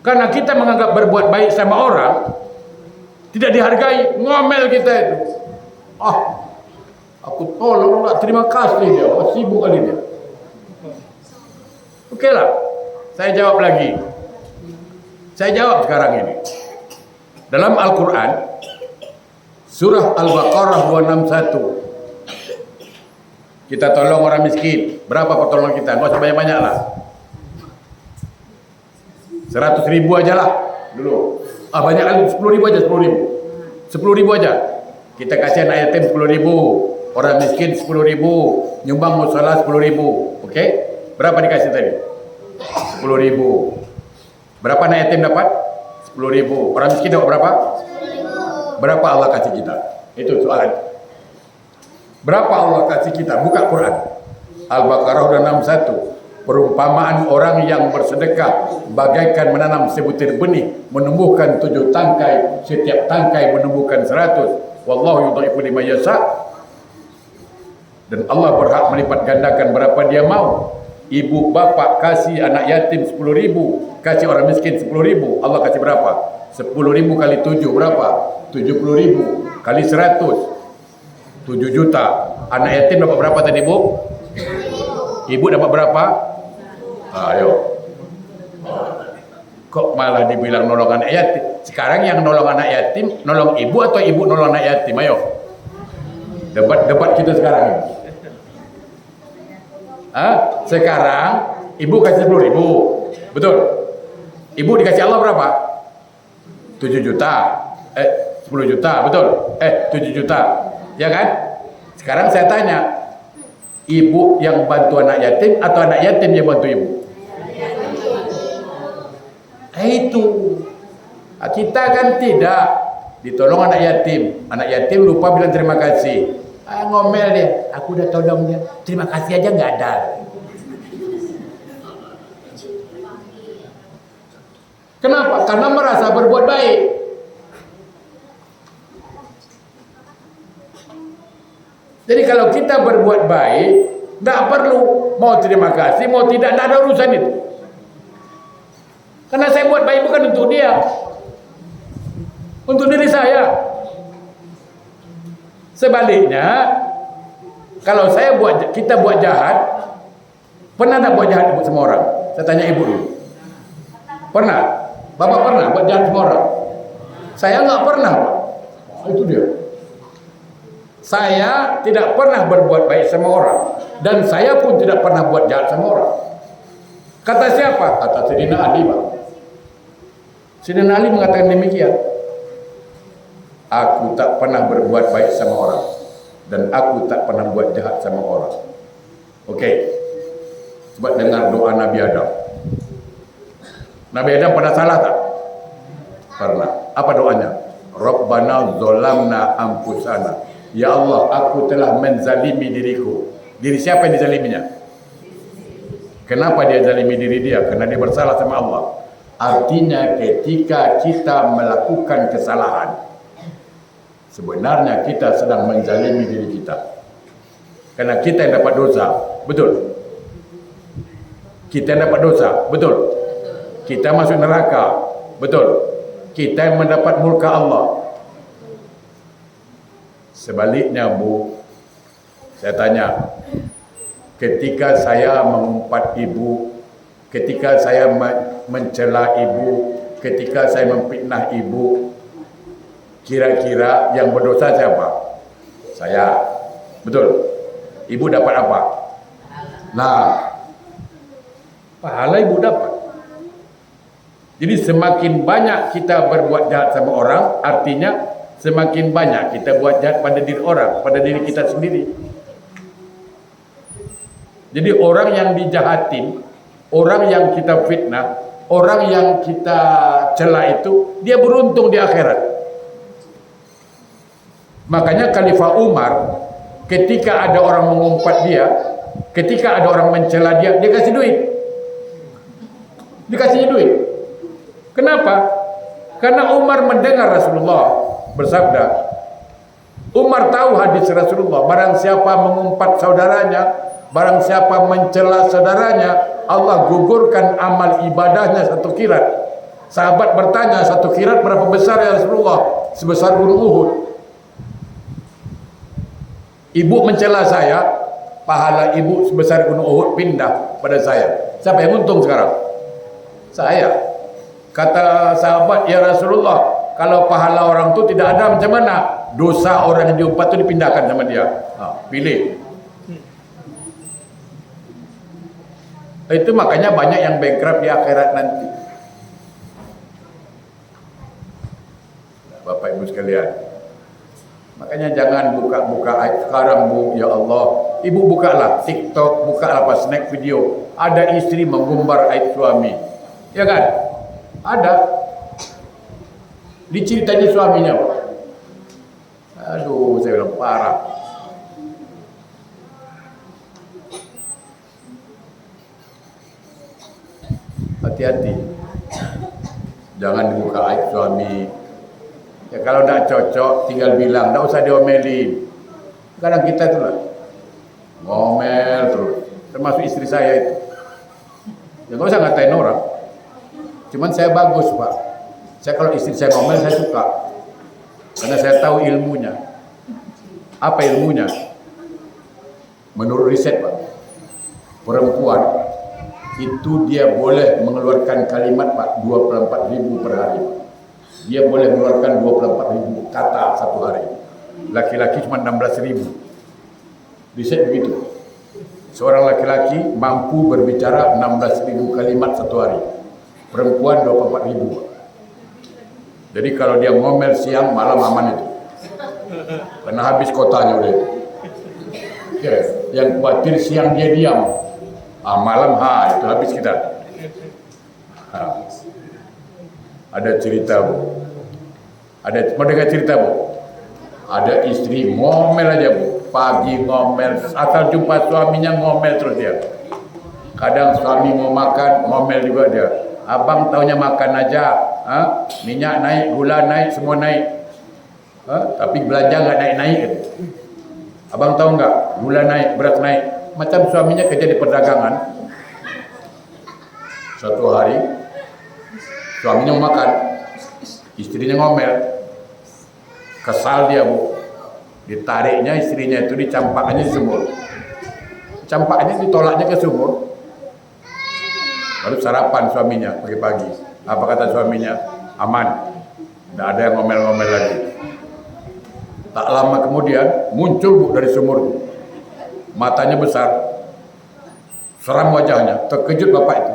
Karena kita menganggap berbuat baik sama orang tidak dihargai, ngomel kita itu. Ah, aku tolong lah, terima kasih dia. Oh, sibuk kali dia. Oke lah, saya jawab lagi. Saya jawab sekarang ini. Dalam Al-Quran, surah Al-Baqarah 261. Kita tolong orang miskin. Berapa pertolongan kita? Nggak usah banyak-banyak lah. 100.000 aja lah dulu. Ah banyak kali, 10.000 aja, 10.000. 10.000 aja. Kita kasih anak yatim 10.000, orang miskin 10.000, nyumbang mushola 10.000. Oke? Berapa dikasih tadi? 10.000. Berapa anak yatim dapat? 10.000. Orang miskin dapat berapa? 10.000. Berapa Allah kasih kita? Itu soalan. Berapa Allah kasih kita? Buka Quran. Al-Baqarah udah 61. Perumpamaan orang yang bersedekah bagaikan menanam sebutir benih, menumbuhkan 7 tangkai, setiap tangkai menumbuhkan 100. Wallahu yudhifu liman yasha. Dan Allah berhak melipat gandakan berapa dia mau. Ibu bapak kasih anak yatim 10.000, kasih orang miskin 10.000, Allah kasih berapa? 10.000 kali 7 berapa? 70.000 kali 100, 7 juta. Anak yatim dapat berapa tadi, Bu? Ibu dapat berapa? Ayo. Kok malah dibilang nolong anak yatim? Sekarang yang nolong anak yatim, nolong ibu atau ibu nolong anak yatim? Ayo. Debat kita sekarang ini. Sekarang ibu kasih 10.000. Betul? Ibu dikasih Allah berapa? 7 juta. 10 juta, betul? 7 juta. Ya kan? Sekarang saya tanya, ibu yang bantu anak yatim atau anak yatim yang bantu ibu? Itu. Kita kan tidak ditolong anak yatim. Anak yatim lupa bilang terima kasih. Ngomel dia. Aku udah tolong dia. Terima kasih aja nggak ada. Kenapa? Karena merasa berbuat baik. Jadi kalau kita berbuat baik, nggak perlu mau terima kasih, mau tidak ada urusan itu. Karena saya buat baik bukan untuk dia, untuk diri saya. Sebaliknya, kalau kita buat jahat, pernah tak buat jahat sama orang? Saya tanya ibu dulu. Pernah? Bapak pernah buat jahat sama orang? Saya nggak pernah, Pak. Itu dia. Saya tidak pernah berbuat baik sama orang, dan saya pun tidak pernah buat jahat sama orang. Kata siapa? Kata Sayyidina Ali, Pak. Sayyidina Ali mengatakan demikian. Aku tak pernah berbuat baik sama orang, dan aku tak pernah buat jahat sama orang. Oke. Coba dengar doa Nabi Adam. Nabi Adam pernah salah tak? Pernah. Apa doanya? Rabbana zolamna anfusana. Ya Allah, aku telah menzalimi diriku. Diri siapa yang dizaliminya? Kenapa dia zalimi diri dia? Karena dia bersalah sama Allah. Artinya ketika kita melakukan kesalahan, sebenarnya kita sedang menzalimi diri kita. Karena kita yang dapat dosa. Betul? Kita yang dapat dosa. Betul? Kita masuk neraka. Betul? Kita yang mendapat murka Allah. Sebaliknya, Bu, saya tanya, ketika saya mengumpat ibu, ketika saya mencela ibu, ketika saya memfitnah ibu, kira-kira yang berdosa siapa? Saya. Betul? Ibu dapat apa? Nah, pahala ibu dapat. Jadi semakin banyak kita berbuat jahat sama orang, artinya semakin banyak kita buat jahat pada diri orang, pada diri kita sendiri. Jadi orang yang dijahatin, orang yang kita fitnah, orang yang kita cela itu, dia beruntung di akhirat. Makanya Khalifah Umar ketika ada orang mengumpat dia, ketika ada orang mencela dia, dia kasih duit. Dikasih duit. Kenapa? Karena Umar mendengar Rasulullah bersabda. Umar tahu hadis Rasulullah, barang siapa mengumpat saudaranya, barang siapa mencela saudaranya, Allah gugurkan amal ibadahnya 1 kirat. Sahabat bertanya, 1 kirat berapa besar ya Rasulullah? Sebesar gunung Uhud. Ibu mencela saya, pahala ibu sebesar gunung Uhud pindah pada saya. Siapa yang untung sekarang? Saya. Kata sahabat, ya Rasulullah, kalau pahala orang tu tidak ada macam mana? Dosa orang yang diumpat tu dipindahkan sama dia. Pilih. Itu makanya banyak yang bankrupt di akhirat nanti. Bapak Ibu sekalian, makanya jangan buka-buka aib sekarang Bu, ya Allah. Ibu bukalah TikTok, bukalah apa snack video. Ada istri menggumbar aib suami, ya kan? Ada. Diceritain suaminya, Pak. Aduh, saya bilang parah. Hati-hati. Jangan dibuka aib suami. Ya kalau tidak cocok tinggal bilang, tidak usah diomelin. Kadang kita itu lah ngomel terus, termasuk istri saya itu. Ya nggak usah ngatain orang. Cuman saya bagus Pak. Saya kalau istri saya ngomel saya suka, karena saya tahu ilmunya. Apa ilmunya? Menurut riset Pak, perempuan itu dia boleh mengeluarkan kalimat Pak 24.000 per hari. Dia boleh mengeluarkan 24.000 kata satu hari. Laki-laki cuma 16.000. Riset begitu. Seorang laki-laki mampu berbicara 16.000 kalimat satu hari. Perempuan 24.000. Jadi kalau dia ngomel siang malam aman itu. Karena habis kotanya udah. Ya, yang khawatir siang dia diam. Malam itu habis kita. Ada cerita Bu. Mau dengar cerita Bu? Ada istri ngomel aja Bu. Pagi ngomel, asal jumpa suaminya ngomel terus dia. Kadang suami mau makan, ngomel juga dia. Abang taunya makan aja, minyak naik, gula naik, semua naik. Tapi belanja nggak naik-naik. Abang tahu nggak? Gula naik, beras naik. Macam suaminya kerja di perdagangan. Suatu hari suaminya mau makan, istrinya ngomel, kesal dia Bu, ditariknya istrinya itu, dicampaknya di sumur, campaknya ditolaknya ke sumur, lalu sarapan suaminya pagi-pagi. Apa kata suaminya? Aman, tidak ada yang ngomel-ngomel lagi. Tak lama kemudian muncul Bu dari sumur, matanya besar, seram wajahnya, terkejut bapak itu.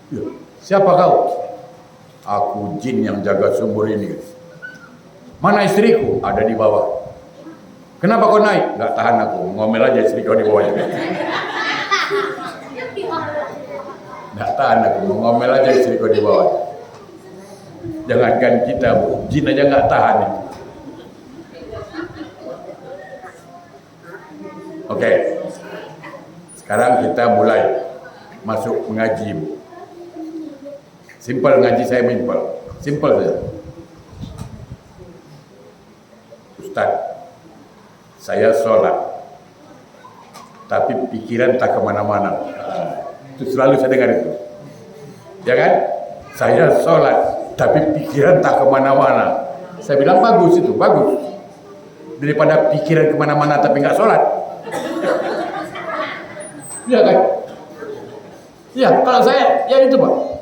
Ya, siapa kau? Aku jin yang jaga sumur ini. Mana istriku? Ada di bawah. Kenapa kau naik? Gak tahan aku, ngomel aja istri kau di bawah. Gak tahan aku, ngomel aja istri kau di bawah. Jangankan kita Bu, jin aja gak tahan. Oke. Sekarang kita mulai masuk mengaji Bu. Simpel ngaji saya simpel. Simpel saja. Ustaz, saya sholat, tapi pikiran tak kemana-mana. Itu selalu saya dengar itu. Ya kan? Saya sholat, tapi pikiran tak kemana-mana. Saya bilang bagus itu, bagus. Daripada pikiran kemana-mana tapi nggak sholat. Ya kan? Ya, kalau saya, ya itu Pak.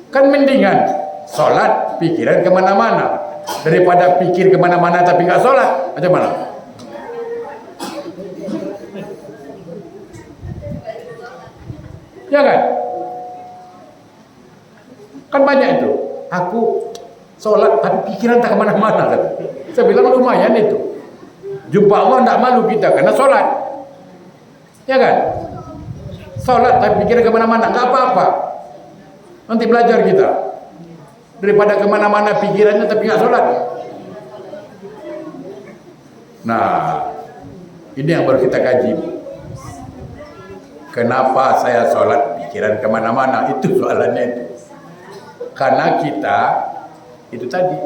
Kan mendingan sholat, pikiran kemana-mana, daripada pikir kemana-mana tapi nggak sholat. Macam mana? Ya kan? Kan banyak itu. Aku sholat tapi pikiran tak kemana-mana. Saya bilang lumayan itu. Jumpa Allah tidak malu kita karena sholat. Ya kan? Sholat tapi pikiran kemana-mana, nggak apa-apa. Nanti belajar kita. daripada kemana-mana pikirannya tapi nggak sholat. Nah, ini yang baru kita kaji. Kenapa saya sholat pikiran kemana-mana? Itu soalannya itu. Karena kita itu tadi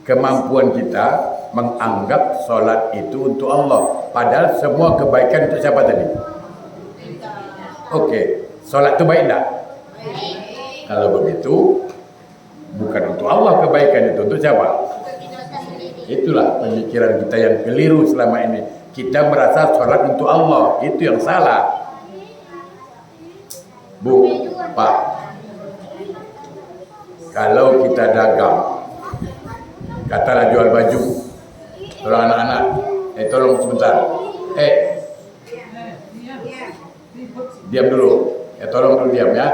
kemampuan kita menganggap sholat itu untuk Allah, padahal semua kebaikan untuk siapa tadi? Oke, sholat itu baik tak? Kalau begitu bukan untuk Allah kebaikan itu, untuk siapa? Itulah pemikiran kita yang keliru selama ini. Kita merasa sholat untuk Allah, itu yang salah. Bu, Pak, kalau kita dagang, katalah jual baju, tolong anak-anak, tolong sebentar, diam dulu, tolong dulu diam ya.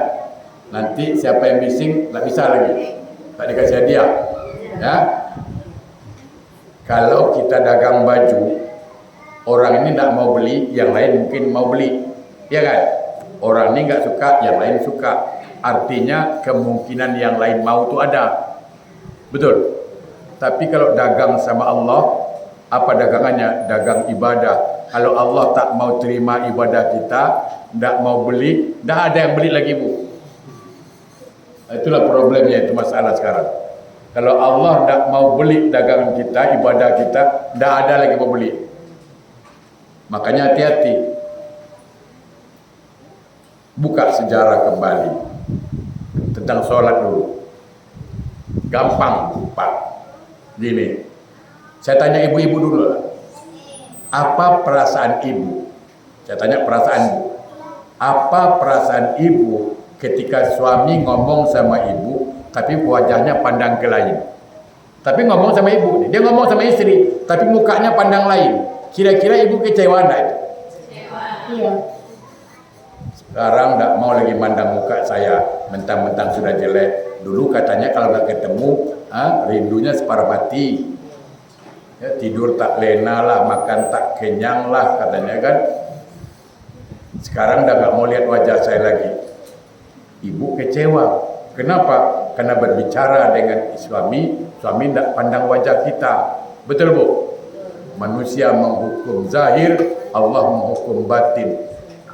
Nanti siapa yang bising tak bisa lagi, tak dikasih hadiah, ya. Kalau kita dagang baju, orang ini tidak mau beli, yang lain mungkin mau beli, ya kan? Orang ini nggak suka, yang lain suka. Artinya kemungkinan yang lain mau itu ada, betul. Tapi kalau dagang sama Allah, apa dagangannya? Dagang ibadah. Kalau Allah tak mau terima ibadah kita, tidak mau beli, tidak ada yang beli lagi, Bu. Itulah problemnya, itu masalah sekarang. Kalau Allah tidak mau beli dagangan kita, ibadah kita, tidak ada lagi mau beli. Makanya hati-hati. Buka sejarah kembali tentang sholat dulu. Gampang, Pak. Gini, saya tanya ibu-ibu dulu lah. Apa perasaan ibu? Saya tanya perasaan ibu. Apa perasaan ibu ketika suami ngomong sama ibu, tapi wajahnya pandang ke lain? Tapi ngomong sama ibu, dia ngomong sama istri, tapi mukanya pandang lain. Kira-kira ibu kecewa enggak itu? Iya. Sekarang enggak mau lagi mandang muka saya, mentang-mentang sudah jelek. Dulu katanya kalau nggak ketemu, rindunya separuh mati. Ya, tidur tak lena lah, makan tak kenyang lah katanya kan. Sekarang udah nggak mau lihat wajah saya lagi. Ibu kecewa. Kenapa? Karena berbicara dengan suami tidak pandang wajah kita. Betul, Bu? Manusia menghukum zahir, Allah menghukum batin.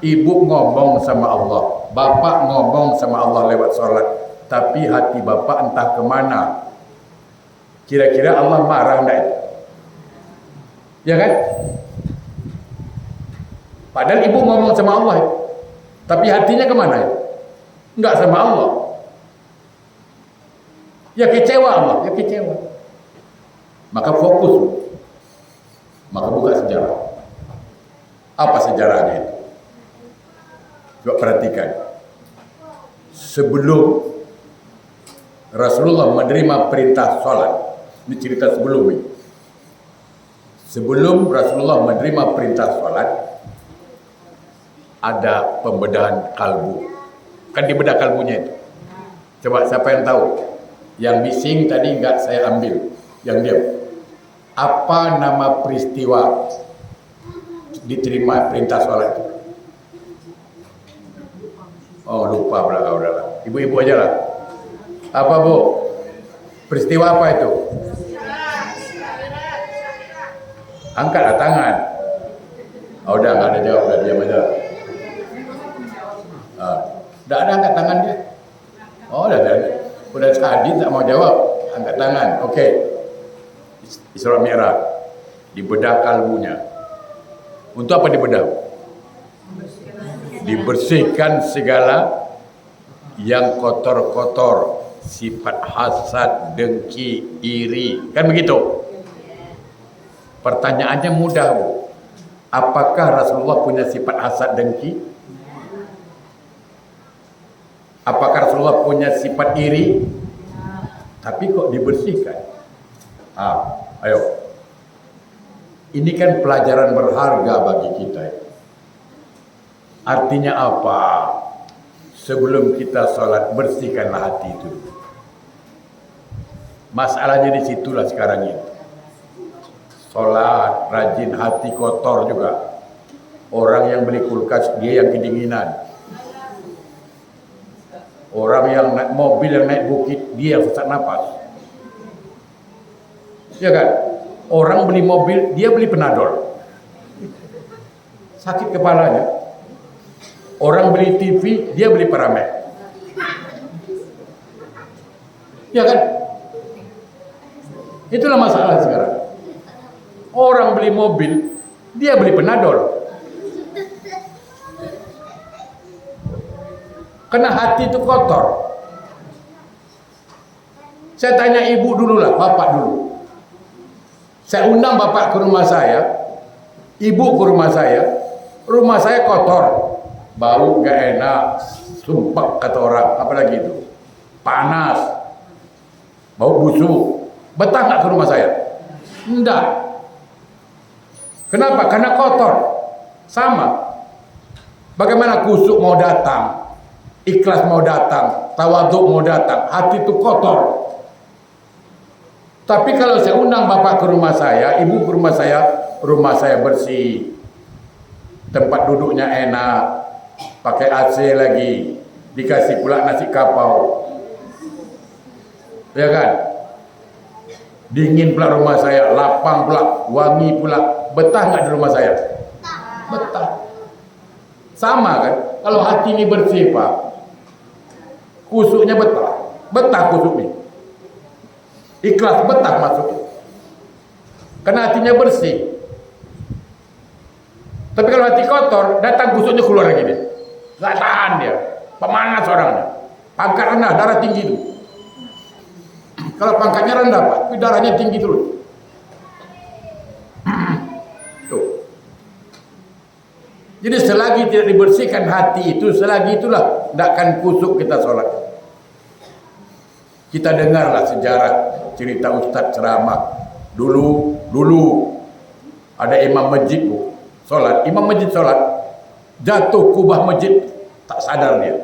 Ibu ngomong sama Allah, bapak ngomong sama Allah lewat sholat, tapi hati bapak entah kemana. Kira-kira Allah marah enggak itu? Ya kan? Padahal ibu ngomong sama Allah, tapi hatinya kemana ya? Enggak sama Allah. Ya kecewa Allah, ya kecewa. Maka fokus, maka buka sejarah. Apa sejarahnya itu? Coba perhatikan. Sebelum Rasulullah menerima perintah sholat, ini cerita sebelum ini. Sebelum Rasulullah menerima perintah sholat, ada pembedahan kalbu. Kan dibedah kalbunya itu. Coba siapa yang tahu? Yang bising tadi enggak saya ambil, yang diam. Apa nama peristiwa diterima perintah sholat itu? Oh, lupa pula, udahlah. Ibu-ibu aja lah. Apa, Bu? Peristiwa apa itu? Angkatlah tangan. Oh, udah nggak ada jawab, udah diam aja. Udah ada angkat tangan dia. Oh, udah tadi tak mau jawab, angkat tangan. Oke. Isra Mi'raj. Dibedah kalbunya. Untuk apa dibedah? Dibersihkan segala yang kotor-kotor, sifat hasad, dengki, iri, kan begitu? Pertanyaannya mudah, Bu. Apakah Rasulullah punya sifat hasad, dengki? Apakah Rasulullah punya sifat iri? Tapi kok dibersihkan? Ayo. Ini kan pelajaran berharga bagi kita. Artinya apa? Sebelum kita sholat, bersihkanlah hati itu. Masalahnya di situlah sekarang ini. Sholat, rajin, hati kotor juga. Orang yang beli kulkas, dia yang kedinginan. Orang yang naik mobil, yang naik bukit, dia yang sesak napas. Ya kan? Orang beli mobil, dia beli Panadol. Sakit kepalanya. Orang beli TV, dia beli Paramed. Ya kan? Itulah masalah sekarang. Orang beli mobil, dia beli Panadol. Karena hati itu kotor. Saya tanya ibu dulu lah, bapak dulu. Saya undang bapak ke rumah saya, ibu ke rumah saya kotor, bau gak enak, sumpah kata orang, apalagi itu, panas, bau busuk. Betah nggak ke rumah saya? Enggak. Kenapa? Karena kotor. Sama. Bagaimana kusuk mau datang, ikhlas mau datang, tawaduk mau datang, hati itu kotor. Tapi kalau saya undang bapak ke rumah saya, ibu ke rumah saya bersih, tempat duduknya enak, pakai AC lagi, dikasih pula nasi kapau, ya kan? Dingin pula rumah saya, lapang pula, wangi pula. Betah nggak di rumah saya? Betah. Sama kan? Kalau hati ini bersih pak, kusuknya betah kusuk ini. Ikhlas betah masuk. Karena hatinya bersih. Tapi kalau hati kotor, datang kusuknya keluar lagi dia. Nggak tahan dia, pemanas orangnya. Pangkat rendah, darah tinggi itu. Kalau pangkatnya rendah pak, tapi darahnya tinggi terus. Tuh. Jadi selagi tidak dibersihkan hati itu, selagi itulah tidak akan kusuk kita sholat. Kita dengarlah sejarah cerita Ustadz ceramah. Dulu ada imam masjid sholat, jatuh kubah masjid, tak sadar dia.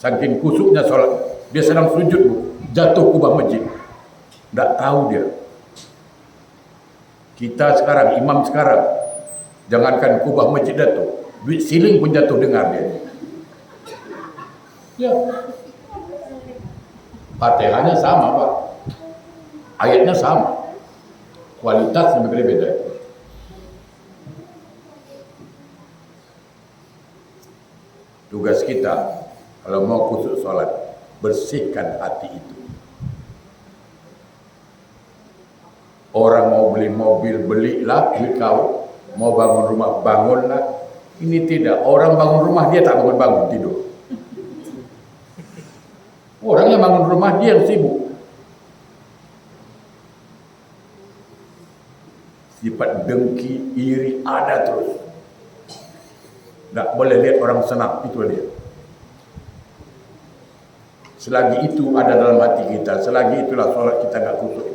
Saking kusuknya sholat, dia sedang sujud jatuh kubah masjid. Tidak tahu dia. Kita sekarang, imam sekarang, jangankan kubah masjid jatuh, duit siling pun jatuh dengar dia. Ya. Fatihahnya sama pak, ayatnya sama, kualitasnya berbeda. Tugas kita kalau mau kusuk sholat, bersihkan hati itu. Orang mau beli mobil, belilah duit kau. Mau bangun rumah, bangunlah. Ini tidak, orang bangun rumah dia tak bangun-bangun, tidur. Orang yang bangun rumah dia yang sibuk. Sifat dengki, iri ada terus. Tak boleh lihat orang senang, itu dia. Selagi itu ada dalam hati kita, selagi itulah sholat kita tak kusuk.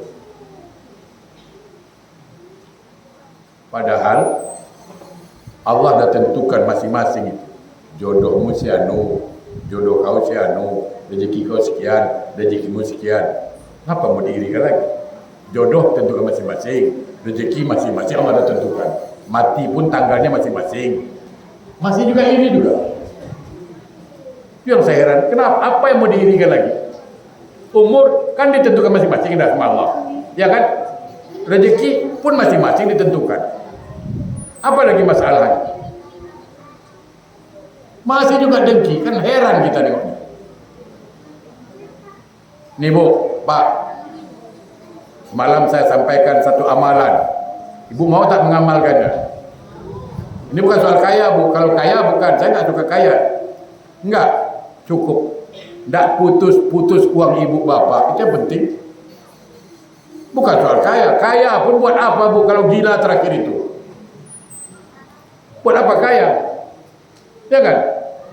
Padahal Allah dah tentukan masing-masing itu. Jodohmu si anu, jodoh kau si anu, rezeki kau sekian, rezekimu sekian. Apa mau diirikan lagi? Jodoh tentukan masing-masing, rezeki masing-masing Allah dah tentukan. Mati pun tanggalnya masing-masing. Masih juga iri juga. Yang saya heran, kenapa? Apa yang mau diirikan lagi? Umur kan ditentukan masing-masing dah sama Allah. Ya kan? Rezeki pun masing-masing ditentukan. Apa lagi masalahnya? Masih juga dengki, kan heran kita nengoknya. Nih Bu, Pak, semalam saya sampaikan satu amalan. Ibu mau tak mengamalkannya? Ini bukan soal kaya Bu, kalau kaya bukan, saya nggak suka kaya. Enggak, cukup. Nggak putus-putus uang ibu bapak, itu yang penting. Bukan soal kaya, kaya pun buat apa Bu kalau gila terakhir itu? Buat apa kaya? Ya kan?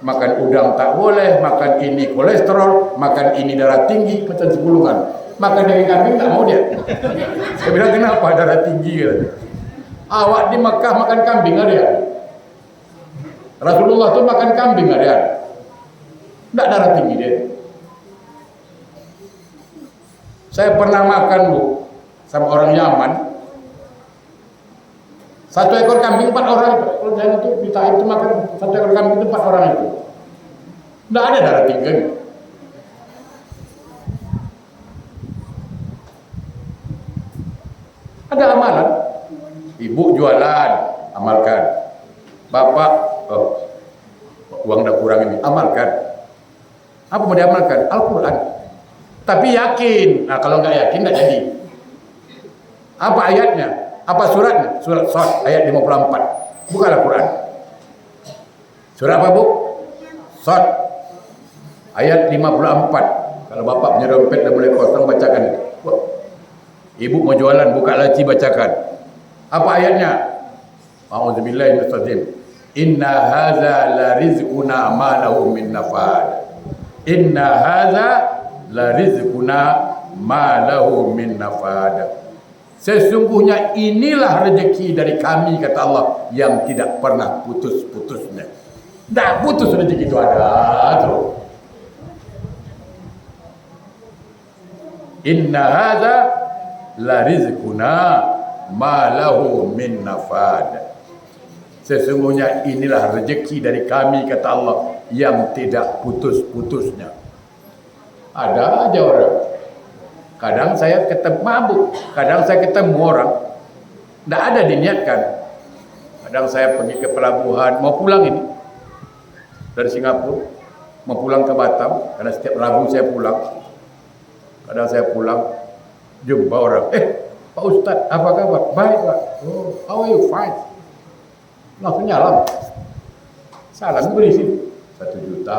Makan udang tak boleh, makan ini kolesterol, makan ini darah tinggi, macam sepulungan. Makan daging kambing tak mau dia. Saya bilang kenapa darah tinggi? Gitu. Awak di Mekah makan kambing ada? Rasulullah tuh makan kambing ada? Tidak darah tinggi dia. Saya pernah makan Bu sama orang Yaman. Satu ekor kambing 4 orang itu. Kalau saya itu kita itu makan satu ekor kambing itu 4 orang itu. Tidak ada darah tinggi. Ada amalan. Ibu jualan, amalkan. Bapak, uang dah kurang ini, amalkan. Apa mau diamalkan? Al-Quran. Tapi yakin. Nah, kalau nggak yakin, nggak jadi. Apa ayatnya? Apa suratnya? Surat Shad ayat 54. Bukan Al-Quran. Surat apa, Bu? Shad ayat 54. Kalau bapak punya dompet dah mulai kosong, bacakan itu. Ibu mau jualan, buka laci, bacakan. Apa ayatnya? A'udzubillahi minasyaitonir rajim. Inna hadza la rizquna ma lahu min nafad. Inna hadza la rizquna ma lahu min nafad. Sesungguhnya inilah rezeki dari kami, kata Allah, yang tidak pernah putus-putusnya. Tak putus rezeki itu ada terus. Inna hadza la rizquna ma lahu min nafad. Sesungguhnya inilah rezeki dari kami, kata Allah, yang tidak putus-putusnya. Ada aja orang. Kadang saya ketemu mabuk, kadang saya ketemu orang tidak ada diniatkan. Kadang saya pergi ke pelabuhan, mau pulang ini dari Singapura, mau pulang ke Batam, karena setiap Rabu saya pulang. Kadang saya pulang, jumpa orang, Pak Ustadz, apa kabar? Baik, Pak. Oh, how are you? Fine. Langsung nyalam. Salam berisi 1 juta.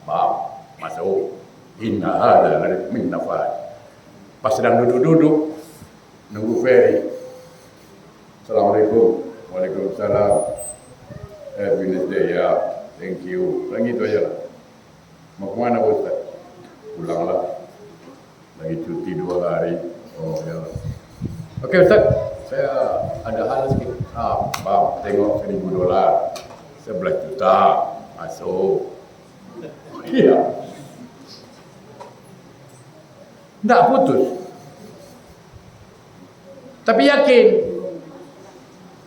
Maaf, masuk. Inna hadza la min nafad. Pas sedang duduk-duduk nunggu ferry. Assalamualaikum. Waalaikumsalam. Happy day ya. Thank you. Lagi itu aja lah. Mau kemana, Pak Ustaz? Pulang lah. Lagi cuti 2 hari. Oh ya. Oke, Ustaz. Saya ada hal sedikit. Bang, tengok $1.000. 11 juta. Masuk. Iya. Tidak putus. Tapi yakin.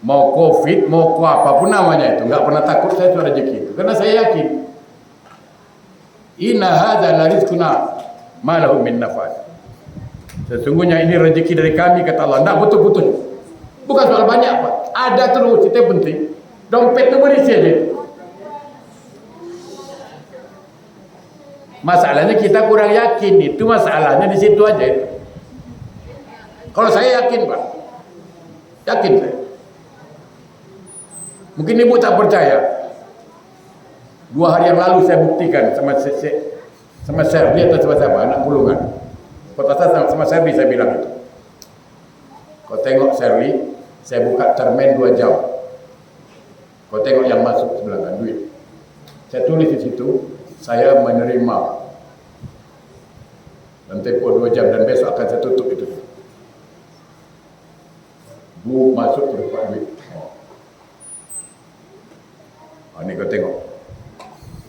Mau COVID, mau apapun namanya itu, nggak pernah takut saya itu rezeki itu. Karena saya yakin. Inna hadza la rizquna ma lahu min nafad. Sesungguhnya ini rezeki dari kami, kata Allah. Tidak putus-putus. Bukan soal banyak, Pak. Ada terus, itu yang penting. Dompet itu berisi aja. Masalahnya kita kurang yakin, itu masalahnya di situ aja itu. Kalau saya yakin, Pak, yakin saya. Mungkin ibu tak percaya. 2 hari yang lalu saya buktikan sama Serdi atau sama siapa, anak pulungan. Kota sama Serdi saya bilang itu. Kau tengok Serdi, saya buka termen 2 jam. Kau tengok yang masuk sebelah kan duit. Saya tulis di situ. Saya menerima dan tempoh 2 jam dan besok akan saya tutup itu. Bu masuk terus Pak duit. Ini kau tengok.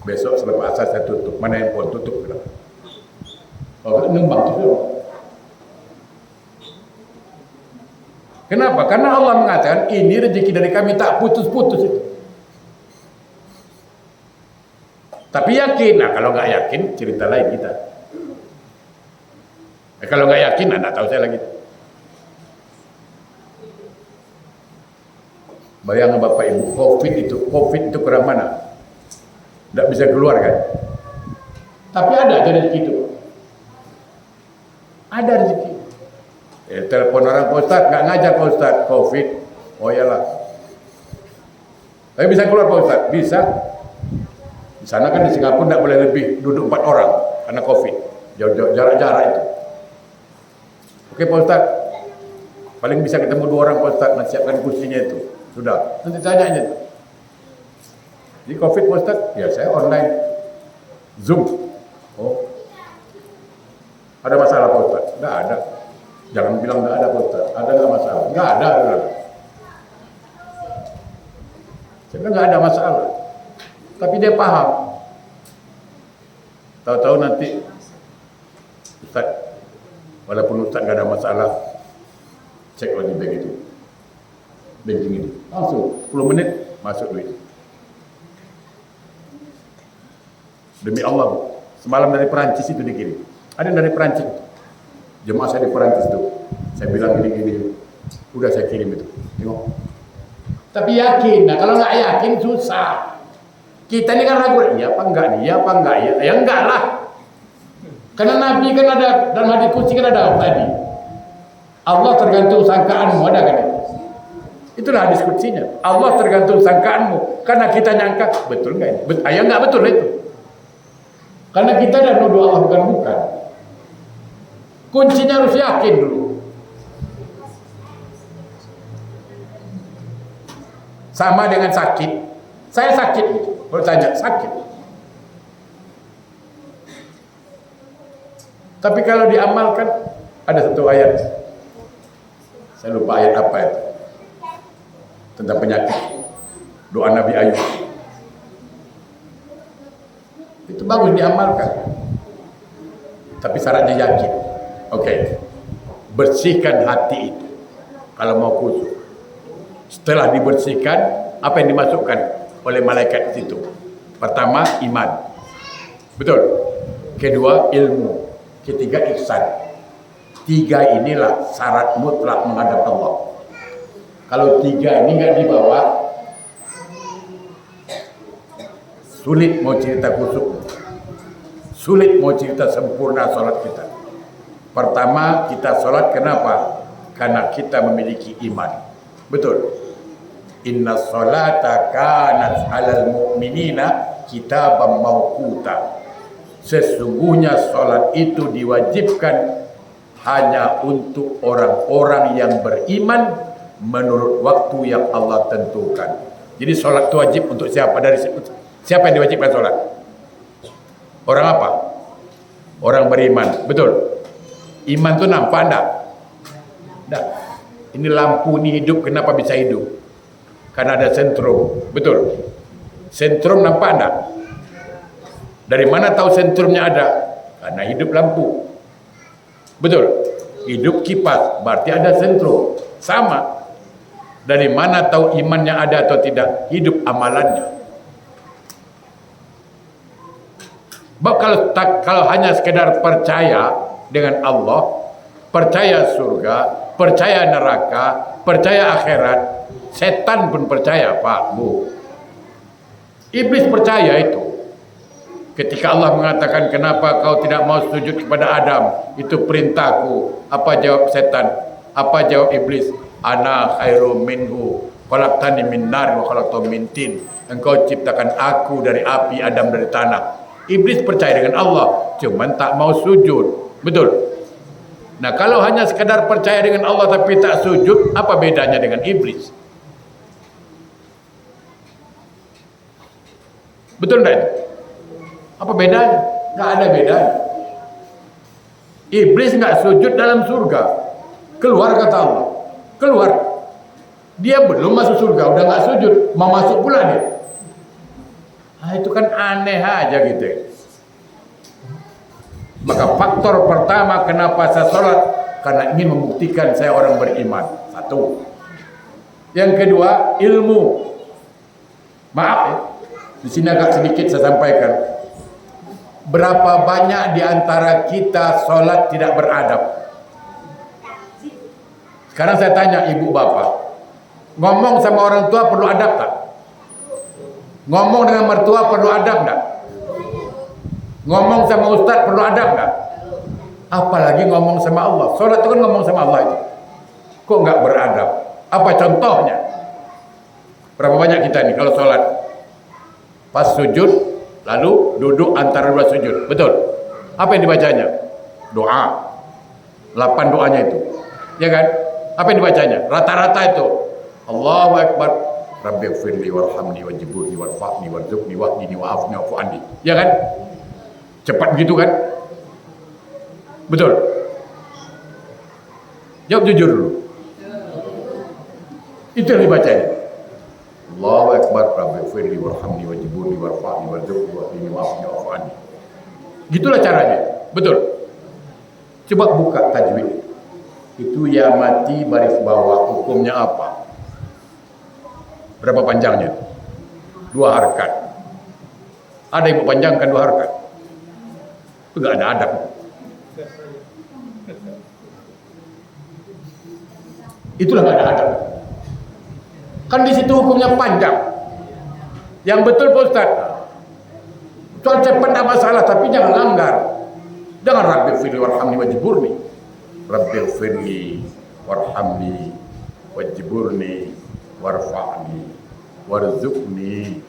Besok selepas asar saya tutup. Mana handphone tutup bilang. Oh, nembang tu. Kenapa? Karena Allah mengatakan ini rezeki dari kami tak putus-putus itu. Tapi yakin, nah kalau nggak yakin cerita lain kita. Kalau nggak yakin, anda tahu saya lagi. Bayangkan Bapak Ibu, COVID itu kurang mana? Tidak bisa keluar kan? Tapi ada aja rezeki itu. Ada rezeki. Telepon orang, Pak Ustadz, nggak ngajar Pak Ustadz, COVID. Oh iyalah. Tapi bisa keluar Pak Ustadz? Bisa. Di sana kan di Singapura tidak boleh lebih duduk 4 orang karena COVID. Jarak-jarak itu. Oke Pak Ustadz, paling bisa ketemu 2 orang Pak Ustadz, siapkan kursinya itu. Sudah, nanti tanya aja. Di COVID Pak Ustadz, ya saya online. Zoom. Oh. Ada masalah Pak Ustadz? Nggak ada. Jangan bilang nggak ada Pak Ustadz. Ada nggak masalah? Nggak ada. Saya nggak ada masalah. Tapi dia paham. Tahu-tahu nanti Ustaz, walaupun Ustaz nggak ada masalah, cek lagi bank itu, banking itu, langsung 10 menit masuk duit. Demi Allah, semalam dari Perancis itu dikirim. Ada yang dari Perancis. Jemaah saya di Perancis itu. Saya bilang gini-gini. Udah saya kirim itu. Tengok. Tapi yakin. Nah kalau nggak yakin susah. Kita ini kan ragu. Iya apa enggak nih? Iya apa enggak? Ya enggak lah. Karena Nabi kan ada dalam hadis qudsi kan ada tadi. Allah tergantung sangkaanmu, ada kan itu? Itulah hadis qudsinya. Allah tergantung sangkaanmu. Karena kita nyangka betul enggak ini? Ya enggak betul itu. Karena kita dah nuduh Allah bukan. Kuncinya harus yakin dulu. Sama dengan sakit. Saya sakit. Bertanya, sakit. Tapi kalau diamalkan, ada satu ayat. Saya lupa ayat apa itu. Tentang penyakit. Doa Nabi Ayub. Itu bagus diamalkan. Tapi syaratnya yakin. Oke. Bersihkan hati itu. Kalau mau khusyuk. Setelah dibersihkan, apa yang dimasukkan oleh malaikat itu? Pertama, iman. Betul. Kedua, ilmu. Ketiga, ihsan. Tiga inilah syarat mutlak menghadap Allah. Kalau tiga ini nggak dibawa, sulit mau cerita khusyuk. Sulit mau cerita sempurna sholat kita. Pertama, kita sholat kenapa? Karena kita memiliki iman. Betul. Inna sholata kanat alal mu'minina kitaban mawquta. Sesungguhnya sholat itu diwajibkan hanya untuk orang-orang yang beriman menurut waktu yang Allah tentukan. Jadi sholat itu wajib untuk siapa? Dari siapa yang diwajibkan sholat? Orang apa? Orang beriman. Betul. Iman itu nampak enggak? Enggak. Ini lampu ini hidup, kenapa bisa hidup? Karena ada sentrum. Betul. Sentrum nampak enggak? Dari mana tahu sentrumnya ada? Karena hidup lampu. Betul. Hidup kipas, berarti ada sentrum. Sama. Dari mana tahu imannya ada atau tidak? Hidup amalannya. Kalau hanya sekedar percaya dengan Allah, percaya surga, percaya neraka, percaya akhirat, setan pun percaya, Pak, Bu. Iblis percaya itu. Ketika Allah mengatakan, kenapa kau tidak mau sujud kepada Adam? Itu perintahku. Apa jawab setan? Apa jawab iblis? Ana khairum minhu, khalaqtani min nar wa khalaqtahu min tin. Engkau ciptakan aku dari api, Adam dari tanah. Iblis percaya dengan Allah, cuman tak mau sujud. Betul. Nah, kalau hanya sekadar percaya dengan Allah tapi tak sujud, apa bedanya dengan iblis? Betul enggak? Apa bedanya? Nggak ada bedanya. Iblis nggak sujud dalam surga. Keluar kata Allah. Keluar. Dia belum masuk surga, udah nggak sujud. Mau masuk pula dia. Nah, itu kan aneh aja gitu. Maka faktor pertama kenapa saya sholat, karena ingin membuktikan saya orang beriman. Satu. Yang kedua, ilmu. Maaf ya, di sini agak sedikit saya sampaikan. Berapa banyak di antara kita sholat tidak beradab? Sekarang saya tanya ibu bapak, ngomong sama orang tua perlu adab tak? Ngomong dengan mertua perlu adab tak? Ngomong sama ustaz perlu adab tak? Apalagi ngomong sama Allah. Sholat itu kan ngomong sama Allah itu. Kok nggak beradab? Apa contohnya? Berapa banyak kita nih kalau sholat pas sujud lalu duduk antara dua sujud, betul? Apa yang dibacanya? Doa. 8 doanya itu, ya kan? Apa yang dibacanya? Rata-rata itu Allahu Akbar, Rabbighfirli warhamni wajburni warfa'ni warzuqni wahdini wa'afni wa'fu anni. Ya kan? Cepat begitu kan? Betul. Jawab jujur dulu. Itu yang dibacanya. Allahu Akbar, Rabbighfirli warhamni wajburni warfa'ni warzuqni wahdini wa'afni wa'fu anni. Gitulah caranya. Betul. Coba buka tajwid. Itu ya mati baris bawah, hukumnya apa? Berapa panjangnya? 2 harakat. Ada yang mau panjangkan 2 harakat? Itu enggak ada adab. Itulah nggak ada adab. Kan di situ hukumnya panjang. Yang betul Pak Ustaz. Soal cepat tidak masalah, tapi jangan langgar. Jangan Rabbi firli warhamni wajburni. Rabbi firli warhamni wajburni warfa'ni warzuqni.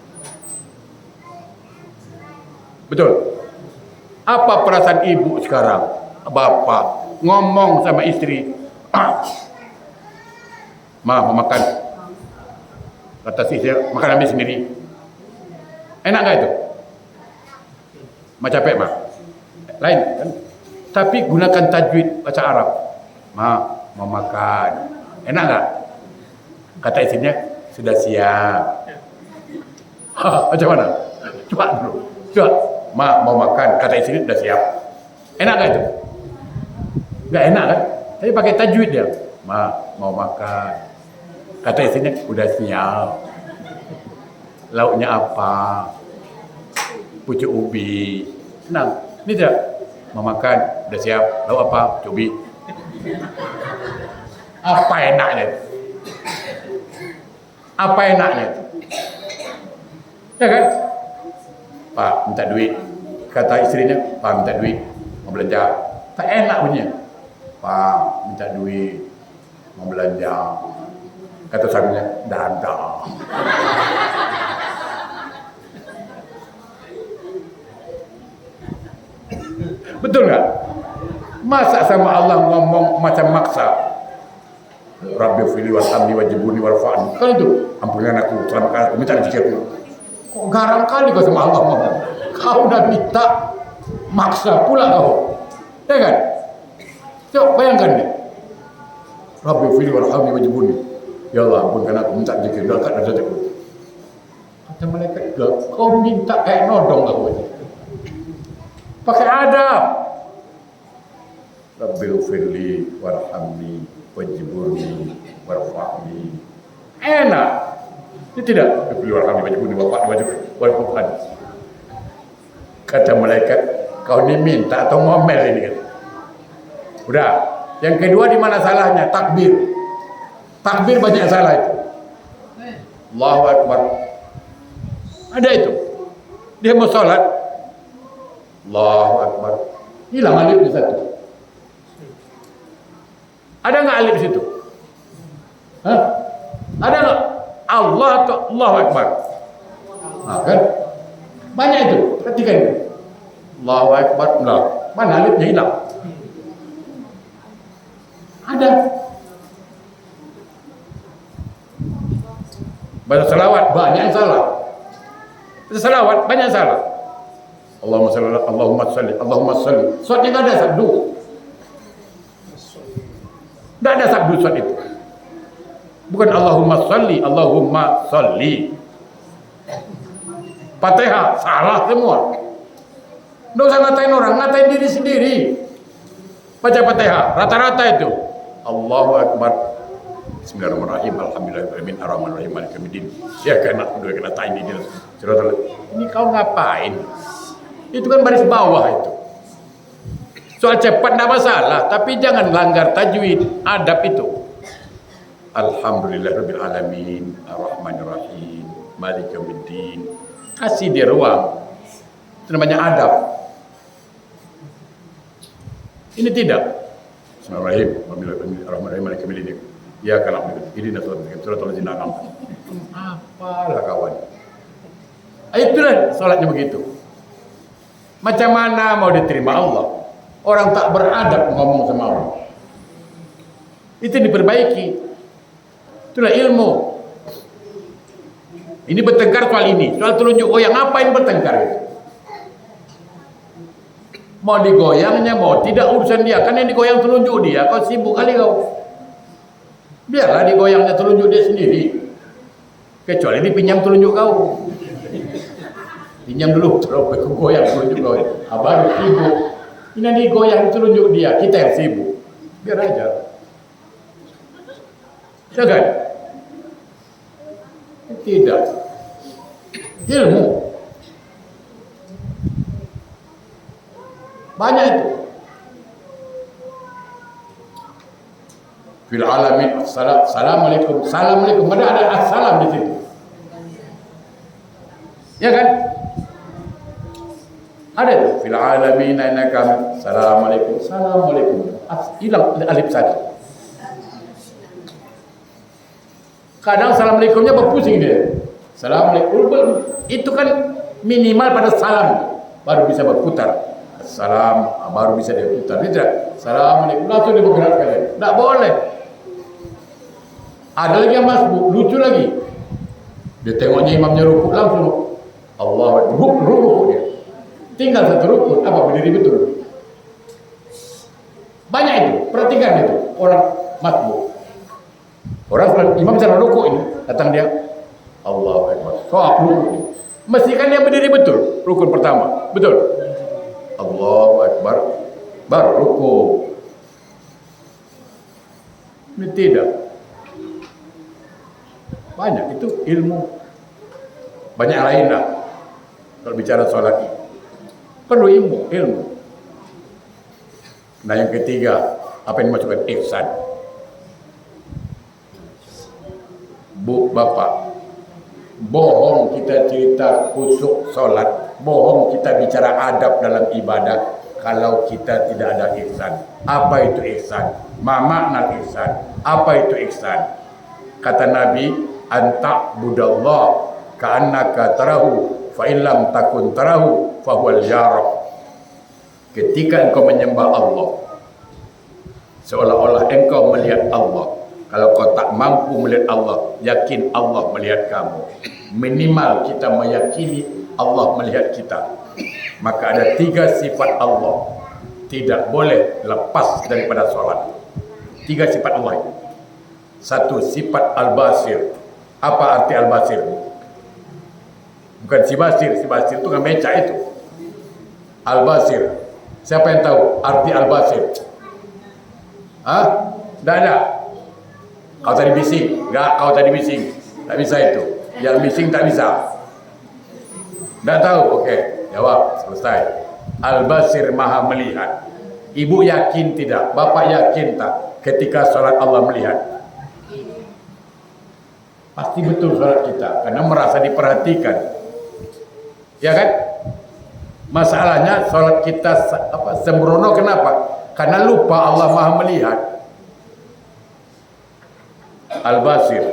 Betul. Apa perasaan ibu sekarang? Bapak ngomong sama istri, Ma, mau makan. Kata si istri, makan ambil sendiri. Enak gak itu? Ma capek, Ma? Lain kan? Tapi gunakan tajwid bahasa Arab. Ma, mau makan. Enak gak? Kata istrinya, sudah siap. Macam mana? Coba dulu. Coba. Ma, mau makan. Kata istrinya, sudah siap. Enak gak itu? Gak enak kan? Tapi pakai tajwid dia. Ma, mau makan. Kata istrinya, udah siap. Lauknya apa? Pucuk ubi. Senang. Ini tidak. Mau makan, udah siap. Lauk apa? Pucuk ubi. Apa enaknya? Apa enaknya? Ya kan? Pak, minta duit. Kata istrinya, Pak, minta duit. Mau belanja. Tak enak punya. Pak, minta duit. Mau belanja. Kata suaminya, dah ada. Betul nggak? Masa sama Allah ngomong macam maksa? Rabbi fili warhamni wajibuni warfa'ni. Kan itu, ampunkan aku, selamatkan aku, minta rezeki aku. Kok garang kali kau sama Allah ngomong? Kau udah minta, maksa pula kau. Ya kan? Coba bayangkan nih. Rabbi fili warhamni wajibuni. Ya Allah, ampunkan aku, minta rezeki, doakan rezeki aku. Kata malaikat, kau minta kayak nodong kau aja. Pakai adab. Rabbil firli warhamni wajibuni warfa'ni. Enak. Ini tidak. Rabbil warhamni wajibuni warfa'ni warfa'ni. Kata malaikat, kau ini minta atau ngomel ini kan? Udah. Yang kedua di mana salahnya? Takbir. Takbir banyak salah itu. Allahu Akbar. Ada itu. Dia mau sholat. Allahu Akbar. Hilang alif di satu. Ada nggak alif di situ? Hah? Ada nggak? Allah atau Allahu Akbar? Nah, kan? Banyak itu. Ketika itu. Allahu Akbar. Nah, mana alifnya hilang? Ada. Baca selawat banyak yang salah. Baca selawat banyak yang salah. Allahumma salli, Allahumma salli, Allahumma salli. Suatnya nggak ada sabdu. Nggak ada sabdu suat itu. Bukan Allahumma salli, Allahumma salli. Fatihah salah semua. Nggak usah ngatain orang, ngatain diri sendiri. Baca Fatihah rata-rata itu. Allahu Akbar. Bismillahirrahmanirrahim. Alhamdulillahirrahmanirrahim. Ar-Rahmanirrahim. Maliki yaumiddin. Iyyaka na'budu wa iyyaka nasta'in. Ini kau ngapain? Itu kan baris bawah itu. Soal cepat tidak masalah, tapi jangan langgar tajwid, adab itu. Alhamdulillahirabbil alamin, Ar-Rahmanirrahim, Maliki yaumiddin. Kasih dia ruang. Itu namanya adab. Ini tidak. Bismillahirrahmanirrahim, Ar-Rahmanirrahim, Maliki yaumiddin. Ya kalau ini surat al-Zina. Apalah kawan. Itulah salatnya begitu. Macam mana mau diterima Allah? Orang tak beradab ngomong sama Allah. Itu diperbaiki. Itulah ilmu. Ini bertengkar soal ini. Soal telunjuk goyang, ngapain bertengkar itu? Mau digoyangnya, mau tidak urusan dia. Kan yang digoyang telunjuk dia. Kau sibuk kali kau. Biarlah digoyangnya telunjuk dia sendiri. Kecuali dipinjam telunjuk kau. Pinjam dulu, terus aku goyang telunjuk kau. Baru sibuk. Ini digoyang telunjuk dia, kita yang sibuk. Biar aja. Ya kan? Tidak. Ilmu. Banyak itu. Fil alamin assalamualaikum. Assalamualaikum. Mana ada assalam di situ? Ya kan? Ada tu. Fil alamin innaka assalamualaikum. Assalamualaikum. Hilang alif satu. Kadang assalamualaikumnya berpusing dia. Assalamualaikum. Itu kan minimal pada salam baru bisa berputar. Assalam baru bisa dia putar. Tidak. Assalamualaikum langsung dia bergerak kalian. Tak boleh. Ada lagi yang masbuk, lucu lagi. Dia tengoknya imamnya rukuk langsung. Allah rukuk dia. Tinggal satu rukuk, apa berdiri betul. Banyak itu, perhatikan itu orang masbuk. Orang imam cara rukuk ini, datang dia. Allahu Akbar. Kok rukuk? Mesti kan dia berdiri betul, rukun pertama. Betul. Allahu Akbar. Baru rukuk. Ini tidak. Banyak itu ilmu. Banyak lain lah. Kalau bicara solat perlu ilmu. Nah yang ketiga, apa yang dimaksudkan ihsan? Bu, bapak, bohong kita cerita khusyuk solat, bohong kita bicara adab dalam ibadah kalau kita tidak ada ihsan. Apa itu ihsan? Ma makna ihsan? Apa itu ihsan? Kata Nabi, anta budallah ka'annaka tarahu fa illam takun tarahu fa huwal yarah. Ketika engkau menyembah Allah seolah-olah engkau melihat Allah. Kalau kau tak mampu melihat Allah, yakin Allah melihat kamu. Minimal kita meyakini Allah melihat kita. Maka ada 3 sifat Allah tidak boleh lepas daripada solat. 3 sifat Allah itu. 1, sifat al-basir. Apa arti al-basir? Bukan si basir itu kan becak itu. Al-basir. Siapa yang tahu arti al-basir? Hah? Tak ada. Kau tadi bising? Enggak, kau tadi bising. Tak bisa itu. Yang bising tak bisa. Tak tahu? Okey. Jawab. Selesai. Al-basir maha melihat. Ibu yakin tidak? Bapak yakin tak? Ketika solat Allah melihat? Pasti betul solat kita karena merasa diperhatikan. Ya kan? Masalahnya solat kita sembrono kenapa? Karena lupa Allah Maha melihat. Al-basir.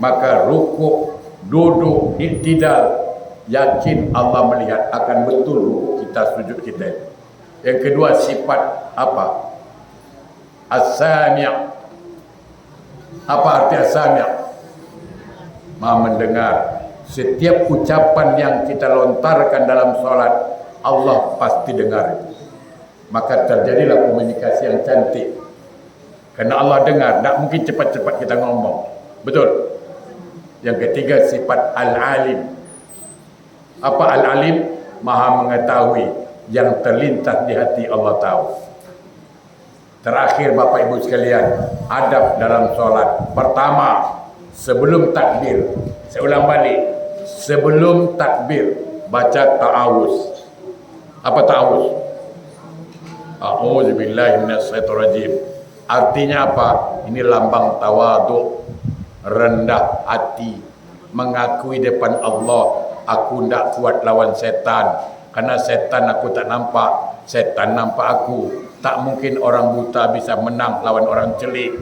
Maka rukuk, duduk, iktidal, yakin Allah melihat, akan betul rukuk kita, sujud kita. Yang kedua sifat apa? As-sami'. Apa arti as-sami'? Maha mendengar. Setiap ucapan yang kita lontarkan dalam solat, Allah pasti dengar. Maka terjadilah komunikasi yang cantik. Karena Allah dengar, tak mungkin cepat-cepat kita ngomong. Betul. Yang ketiga sifat al-alim. Apa al-alim? Maha mengetahui, yang terlintas di hati Allah tahu. Terakhir Bapak Ibu sekalian, adab dalam solat. Pertama, sebelum takbir, saya ulang balik, sebelum takbir baca ta'awuz. Apa ta'awuz? A'udzubillahi minasyaitonirrajim. Artinya apa? Ini lambang tawaduk, rendah hati, mengakui depan Allah, aku tidak kuat lawan setan. Karena setan aku tak nampak, setan nampak aku. Tak mungkin orang buta bisa menang lawan orang celik.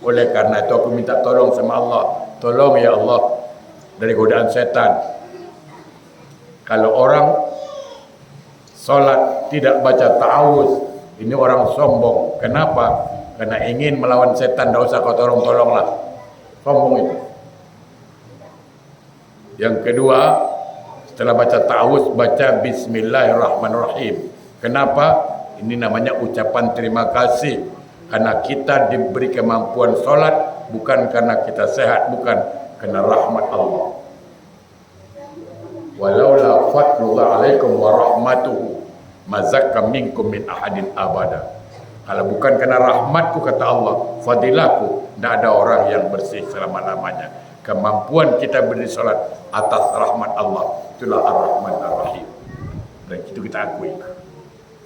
Oleh karena itu aku minta tolong sama Allah. Tolong ya Allah dari godaan setan. Kalau orang solat tidak baca ta'awuz, ini orang sombong. Kenapa? Karena ingin melawan setan, tidak usah kau tolong-tolonglah. Sombong itu. Yang kedua, setelah baca ta'awuz, baca bismillahirrahmanirrahim. Kenapa? Ini namanya ucapan terima kasih. Karena kita diberi kemampuan solat, bukan karena kita sehat, bukan karena rahmat Allah. Walaula fadlullah alaikum wa rahmatuhu mazakka minkum min ahadin abada. Kalau bukan karena rahmatku, kata Allah, fadilahku, tidak ada orang yang bersih selama-lamanya. Kemampuan kita berdiri solat atas rahmat Allah, itulah ar-Rahman ar-Rahim. Dan itu kita akui.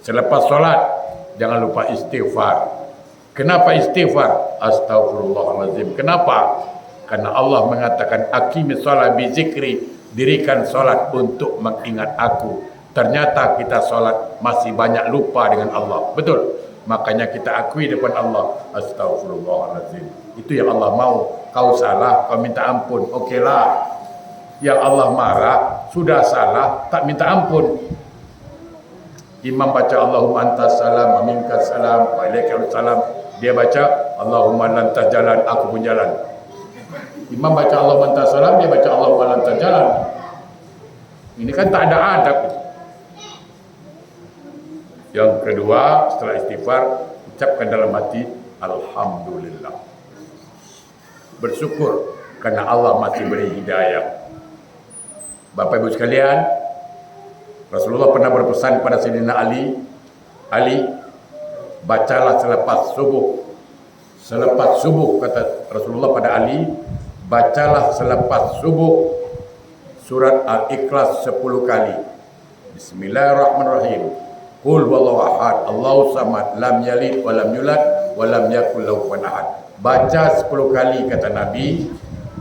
Selepas solat, jangan lupa istighfar. Kenapa istighfar? Astaghfirullahalazim. Kenapa? Karena Allah mengatakan aqimis shalah bi zikri, dirikan salat untuk mengingat aku. Ternyata kita salat masih banyak lupa dengan Allah. Betul? Makanya kita akui depan Allah, astaghfirullahalazim. Itu yang Allah mau. Kau salah, kau minta ampun. Okeylah. Yang Allah marah, sudah salah, tak minta ampun. Imam baca Allahumma antas salam, wa minkas salam, wa ilaikal salam. Dia baca Allahumma lantas jalan, aku pun jalan. Imam baca Allahumma antas salam, dia baca Allahumma lantas jalan. Ini kan tak ada adab. Yang kedua, setelah istighfar, ucapkan dalam hati alhamdulillah. Bersyukur karena Allah masih beri hidayah. Bapak Ibu sekalian, Rasulullah pernah berpesan kepada Sayyidina Ali, bacalah selepas subuh. Selepas subuh, kata Rasulullah pada Ali, bacalah selepas subuh surat Al-Ikhlas 10 kali. Bismillahirrahmanirrahim. Qul huwallahu ahad, Allahu samad, lam yalid wa lam yulad wa lam yakul lahu kufuwan ahad. Baca 10 kali, kata Nabi.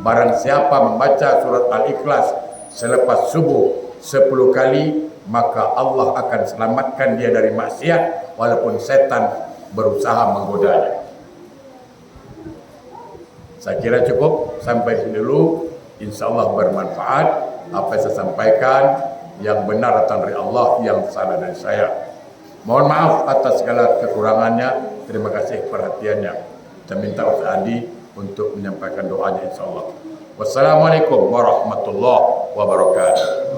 Barang siapa membaca surat Al-Ikhlas selepas subuh 10 kali, maka Allah akan selamatkan dia dari maksiat walaupun setan berusaha menggodanya. Saya kira cukup sampai sini dulu. InsyaAllah bermanfaat apa yang saya sampaikan. Yang benar datang dari Allah, yang salah dari saya. Mohon maaf atas segala kekurangannya. Terima kasih perhatiannya. Saya minta Ustaz Adi untuk menyampaikan doanya insyaAllah. Wassalamualaikum warahmatullahi wabarakatuh.